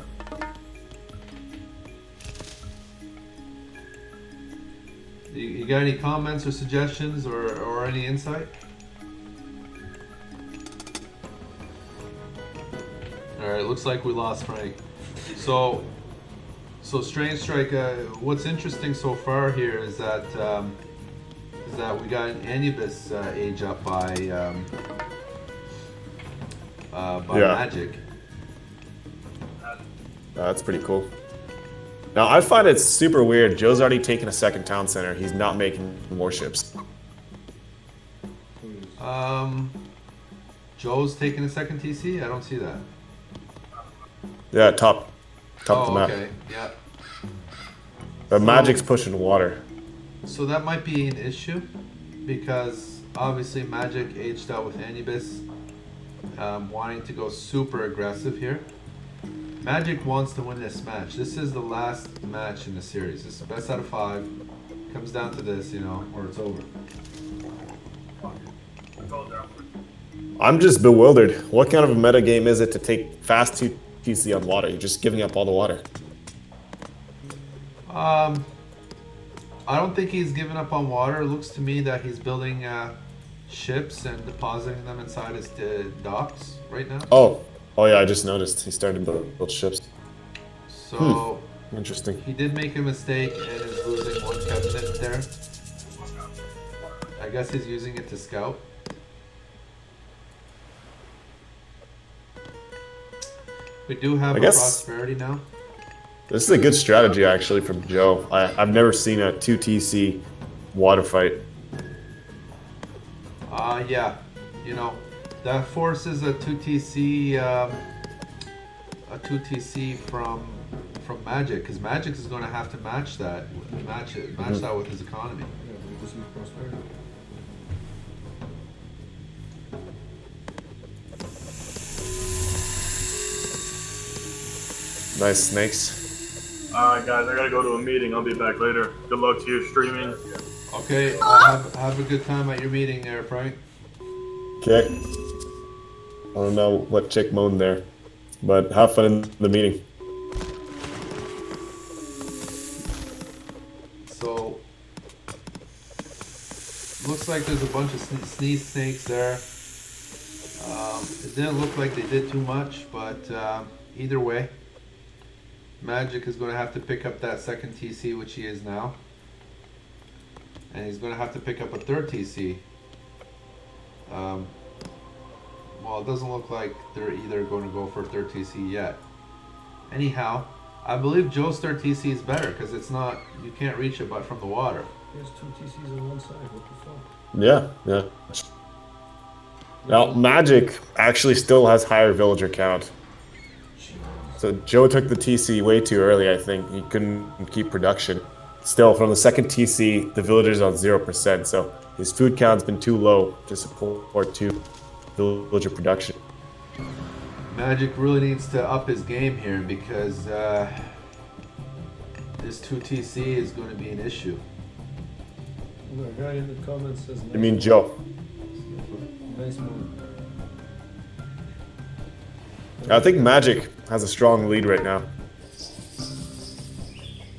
You got any comments or suggestions or any insight? Alright, looks like we lost Frank. So Strange Strike, what's interesting so far here is that we got an Anubis age up by Magic. That's pretty cool. Now I find it super weird. Joe's already taken a second town center. He's not making more ships. Joe's taking a second TC? I don't see that. Yeah, top of the map. Okay, yeah. But Magic's pushing water. So that might be an issue, because obviously Magic aged out with Anubis, wanting to go super aggressive here. Magic wants to win this match. This is the last match in the series. This is the best out of 5. Comes down to this, you know, or it's over. I'm just bewildered. What kind of a meta game is it to take fast 2 TC on water? You're just giving up all the water. I don't think he's given up on water. It looks to me that he's building ships and depositing them inside his docks right now. Oh yeah, I just noticed. He started to build ships. So Interesting. he did make a mistake and is losing 1 cabinet there. I guess he's using it to scout. We do have a prosperity now. This is a good strategy actually from Joe. I've never seen a 2 TC water fight. Yeah, you know, that forces a 2 TC from Magic, because Magic is going to have to match that with his economy. Yeah, we just use prosperity. Nice snakes. Alright, guys, I gotta go to a meeting. I'll be back later. Good luck to you streaming. Okay, have a good time at your meeting there, Frank. Okay. I don't know what chick moaned there, but have fun in the meeting. So, looks like there's a bunch of sneeze snakes there. It didn't look like they did too much, but either way, Magic is going to have to pick up that second TC, which he is now. And he's going to have to pick up a third TC. Well, it doesn't look like they're either going to go for a third TC yet. Anyhow, I believe Joe's third TC is better because it's not, you can't reach it but from the water. There's 2 TCs on one side. What the fuck? Yeah. Now, Magic actually still has higher villager count. So Joe took the TC way too early, I think. He couldn't keep production. Still, from the second TC, the villager's on 0%, so his food count's been too low to support 2 villager production. Magic really needs to up his game here because this 2 TC is going to be an issue. The guy in the comments says. You mean Joe? Nice move. I think Magic has a strong lead right now.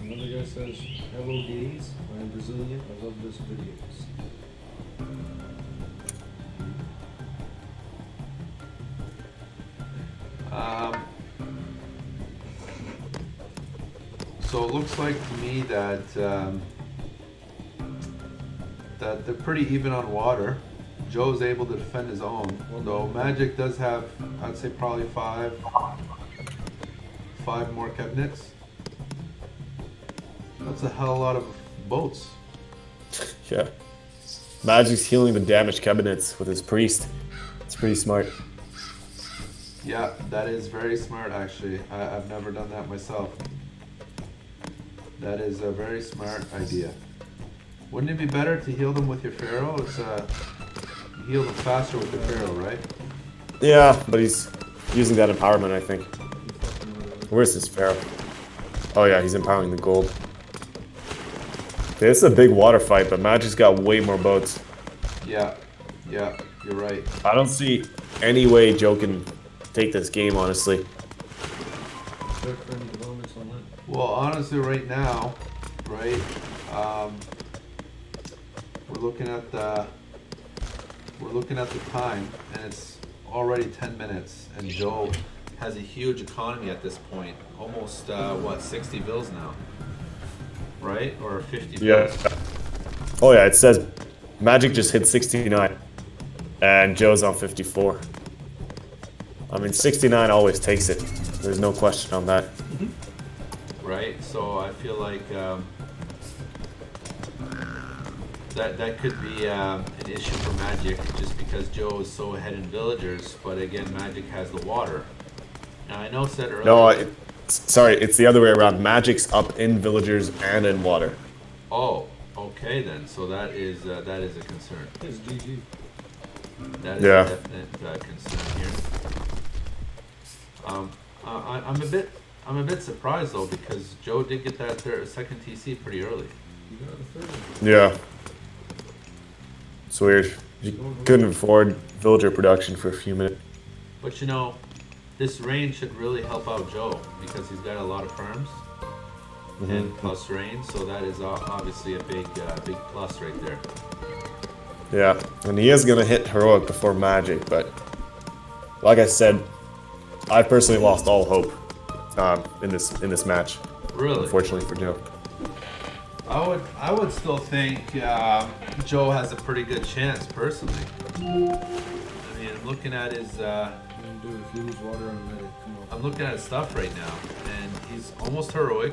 Another guy says, "Hello gays, I am Brazilian. I love this videos." So it looks like to me that that they're pretty even on water. Joe's able to defend his own, though Magic does have, I'd say, probably five more cabinets. That's a hell of a lot of boats. Yeah. Magic's healing the damaged cabinets with his priest. It's pretty smart. Yeah, that is very smart, actually. I've never done that myself. That is a very smart idea. Wouldn't it be better to heal them with your Pharaoh? It's you heal them faster with the Pharaoh, right? Yeah, but he's using that empowerment, I think. Where's his Pharaoh? Oh yeah, he's empowering the gold. Okay, this is a big water fight, but Magic's got way more boats. Yeah, you're right. I don't see any way Joe can take this game, honestly. Check for any developments on that. Well, honestly, right now, right, we're looking at the time, and it's already 10 minutes, and Joe has a huge economy at this point. Almost 60 bills now, right, or 50 bills. Yeah. Oh yeah, it says Magic just hit 69, and Joe's on 54. I mean, 69 always takes it. There's no question on that. Right, so I feel like that could be an issue for Magic, just because Joe is so ahead in villagers. But again, Magic has the water. Now I know said earlier. No, sorry, it's the other way around. Magic's up in villagers and in water. Oh, okay then. So that is a concern. It's GG. That is Yeah. a definite concern here. I'm a bit surprised though, because Joe did get that second TC pretty early. You got a third. Yeah. It's weird. You couldn't afford villager production for a few minutes. But you know, this rain should really help out Joe because he's got a lot of farms and plus rain, so that is obviously a big plus right there. Yeah, and he is gonna hit heroic before Magic, but like I said, I personally lost all hope in this match. Really? Unfortunately for Joe. I would still think Joe has a pretty good chance personally. I mean, I'm looking at his. Dude, if you lose water on that, come on. I'm looking at his stuff right now, and he's almost heroic.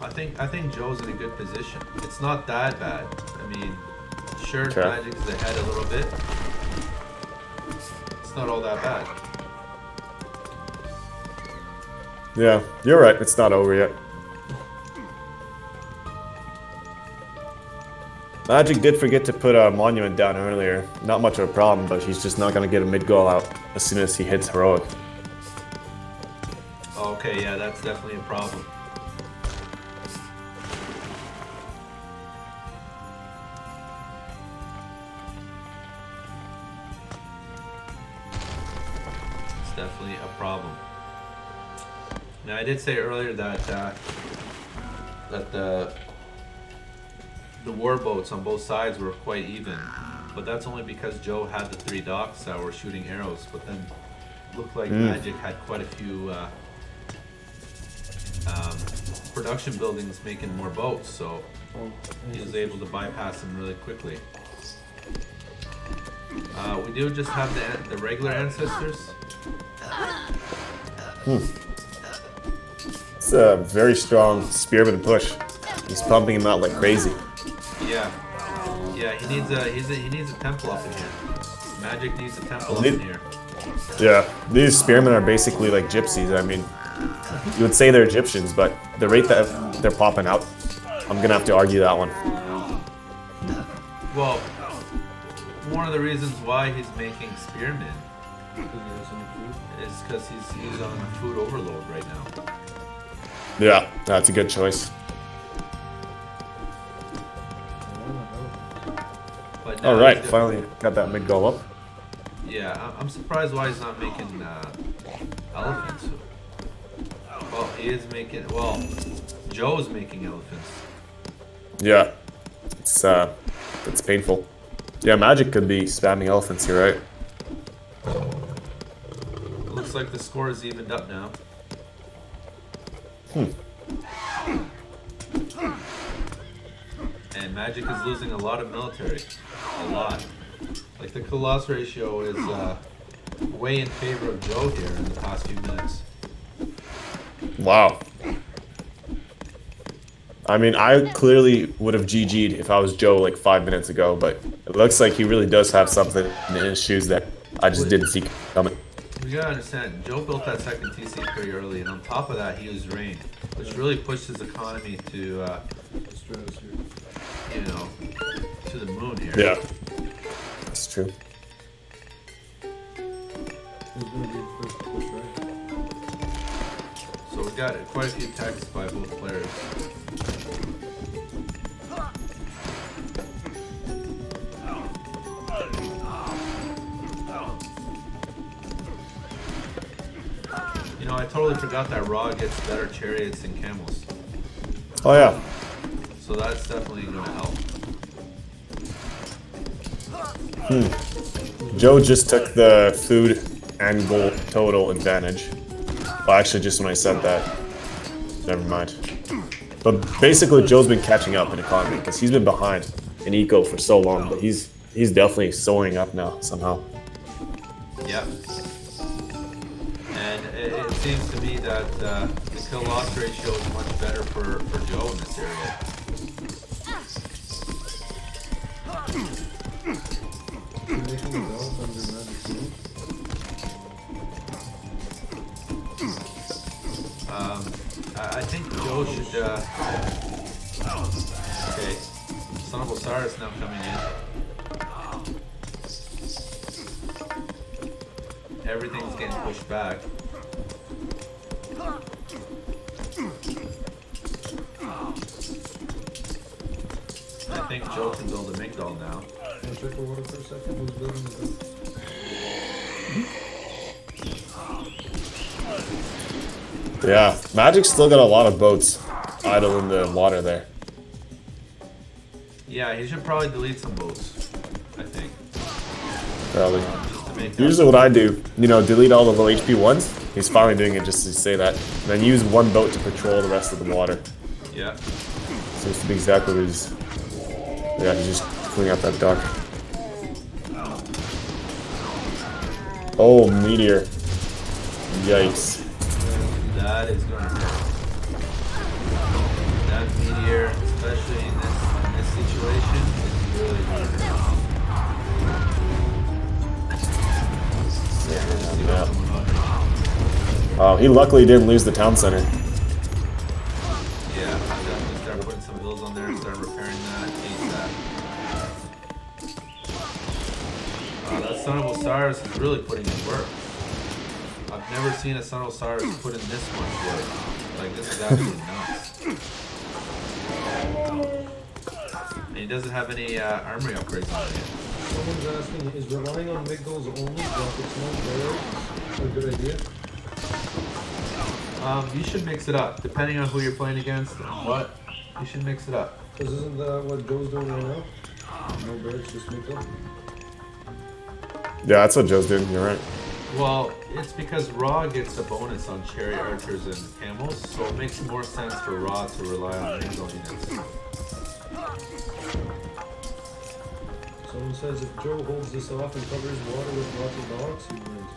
I think Joe's in a good position. It's not that bad. I mean, sure, Okay. Magic is ahead a little bit. It's not all that bad. Yeah, you're right. It's not over yet. Magic did forget to put a monument down earlier. Not much of a problem, but he's just not gonna get a mid-goal out as soon as he hits heroic. Okay, yeah, that's definitely a problem. definitely a problem. Now I did say earlier that that the war boats on both sides were quite even, but that's only because Joe had the 3 docks that were shooting arrows. But then looked like Magic had quite a few production buildings making more boats, so he was able to bypass them really quickly. We do just have the regular ancestors. It's a very strong spearman push. He's pumping him out like crazy. Yeah, he needs a temple up in here. Magic needs a temple up in here. Yeah, these spearmen are basically like gypsies. I mean, you would say they're Egyptians, but the rate that they're popping out, I'm gonna have to argue that one. Well, one of the reasons why he's making spearmen is because he's on a food overload right now. Yeah, that's a good choice. But now All right, he's finally got that mid goal up. Yeah, I'm surprised why he's not making elephants. Well, he is making. Well, Joe's making elephants. Yeah, it's painful. Yeah, Magic could be spamming elephants here, right? It looks like the score is evened up now. And Magic is losing a lot of military. A lot. Like the Colossus ratio is way in favor of Joe here in the past few minutes. Wow. I mean, I clearly would have GG'd if I was Joe like 5 minutes ago, but it looks like he really does have something in his shoes that I just didn't see coming. You gotta understand, Joe built that second TC pretty early, and on top of that, he used rain, which really pushed his economy to, you know, to the moon here. Yeah, that's true. Who's gonna be the first to push right? So we got quite a few texts by both players. You know, I totally forgot that Raw gets better chariots and camels. Oh yeah. So that's definitely going to help. Joe just took the food and gold total advantage. Well, actually, just when I said that. Never mind. But basically, Joe's been catching up in economy because he's been behind in eco for so long, but he's definitely soaring up now somehow. Yep. And it seems to me that the kill-loss ratio is much better for Joe in this area. You're making a belt under Magic Food? I think Joe should. Okay, Son of Osiris now coming in. Everything's getting pushed back. I think Joe can build a Migdal now. Can I check the water for a second? Who's building the belt? Yeah, Magic's still got a lot of boats idle in the water there. Yeah, he should probably delete some boats, I think. Probably. Just to make Usually what I do, you know, delete all the low HP ones. He's finally doing it just to say that. And then use one boat to patrol the rest of the water. Yeah. Seems to be exactly what he's... Yeah, he's just cleaning out that dock. Oh, meteor. Yikes. That is going to hurt. That meteor, especially in this situation, is really going to hurt. Oh, he luckily didn't lose the town center. Yeah, I definitely start putting some bills on there and start repairing that ASAP. Wow, that Son of Osiris is really putting in work. I've never seen a Son of Osiris put in this much work. Like, this is absolutely nuts. And he doesn't have any armory upgrades on it. Someone's asking, is relying on Migdals only rockets no barrels a good idea? You should mix it up, depending on who you're playing against and what. You should mix it up. Because isn't that what Joe's doing right now? No barrels, just Migdal? Yeah, that's what Joe's doing. You're right. Well, it's because Raw gets a bonus on chariot archers and camels, so it makes more sense for Raw to rely on Migdal units. Someone says if Joe holds this off and covers water with lots of dogs, he wins.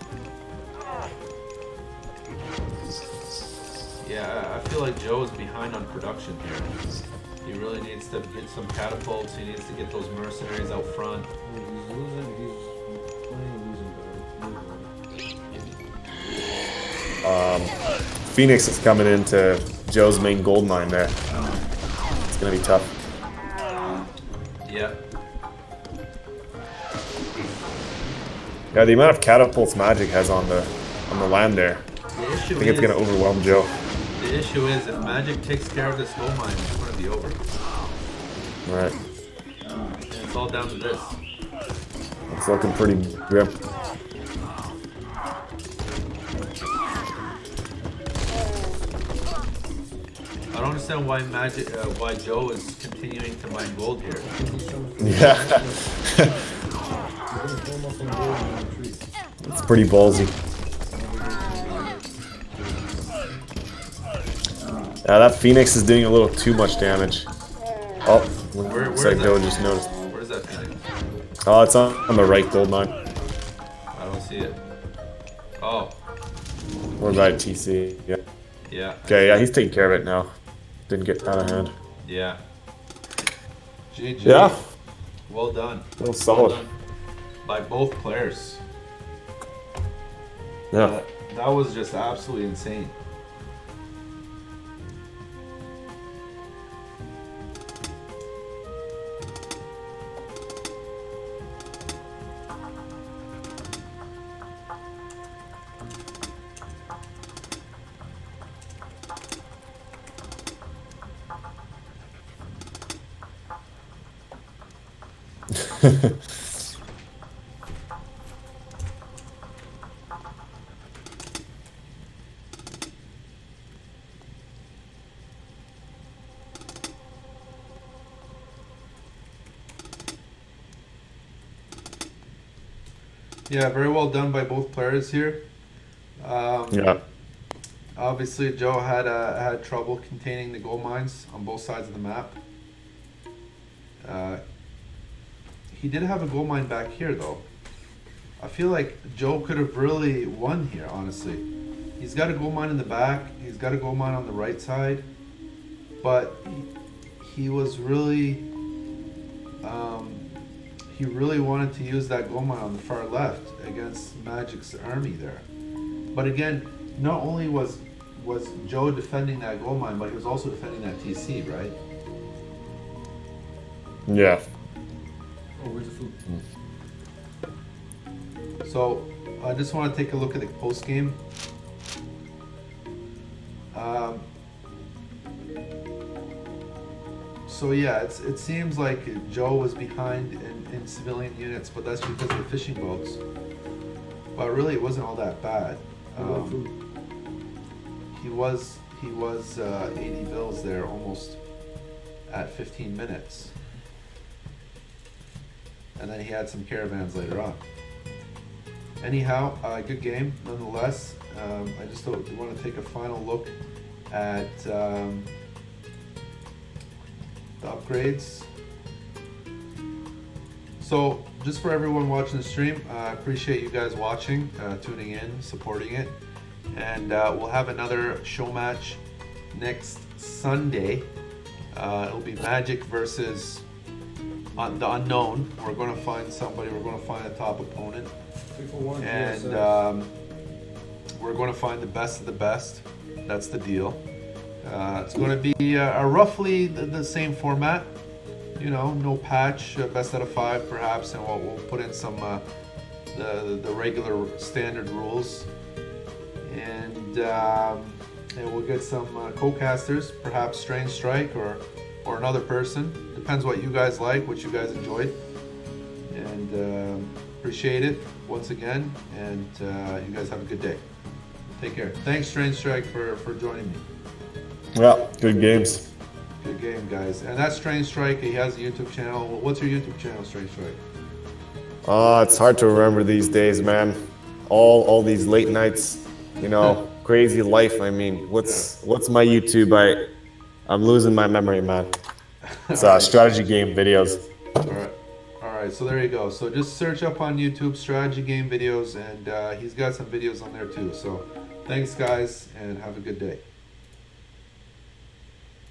Yeah, I feel like Joe is behind on production here. He really needs to get some catapults, he needs to get those mercenaries out front. He's losing, he's playing a losing battle. Phoenix is coming into Joe's main gold mine there. It's gonna be tough. Yeah. Yeah, the amount of catapults Magic has on the land there, The I issue think it's gonna overwhelm Joe. The issue is if Magic takes care of this gold mine, it's going to be over. Right. And it's all down to this. It's looking pretty grim. I don't understand why why Joe is continuing to mine gold here. Yeah. You're gonna form up on gold and retreat. It's pretty ballsy. Yeah, that Phoenix is doing a little too much damage. Oh, looks like Joe just noticed. Where's that Phoenix? Oh, it's on the right gold mine. I don't see it. Oh, Or by TC. Yeah. yeah. Okay, yeah, he's taking care of it now. Didn't get out of hand. Yeah. GG. Yeah. Well done. Well, solid. Well done by both players. Yeah. That was just absolutely insane. Yeah, very well done by both players here. Yeah. Obviously, Joe had trouble containing the gold mines on both sides of the map. He did have a gold mine back here, though. I feel like Joe could have really won here, honestly. He's got a gold mine in the back. He's got a gold mine on the right side. But he was really... he really wanted to use that gold mine on the far left against Magic's army there. But again, not only was Joe defending that gold mine, but he was also defending that TC, right? Yeah. Oh, where's the food? So I just want to take a look at the post game. So yeah, it seems like Joe was behind in civilian units, but that's because of the fishing boats. But really, it wasn't all that bad. He was 80 bills there almost at 15 minutes, and then he had some caravans later on. Anyhow, good game nonetheless. I just want to take a final look at the upgrades. So, just for everyone watching the stream, I appreciate you guys watching, tuning in, supporting it. And we'll have another show match next Sunday. It'll be Magic versus the unknown. We're going to find somebody, we're going to find a top opponent. And we're going to find the best of the best. That's the deal. It's going to be roughly the same format. You know, no patch, best out of 5 perhaps, and we'll put in some the regular standard rules. And we'll get some co-casters, perhaps Strange Strike or or another person. Depends what you guys like, what you guys enjoyed. And appreciate it once again. And you guys have a good day. Take care. Thanks, Strange Strike, for joining me. Yeah, good games. Good game, guys. And that's Strange Strike. He has a YouTube channel. What's your YouTube channel, Strange Strike? It's hard to remember these days, man. All these late nights, you know, crazy life. I mean, what's my YouTube? I'm losing my memory, man. It's strategy game videos. All right. So there you go. So just search up on YouTube strategy game videos, and he's got some videos on there too. So thanks, guys, and have a good day.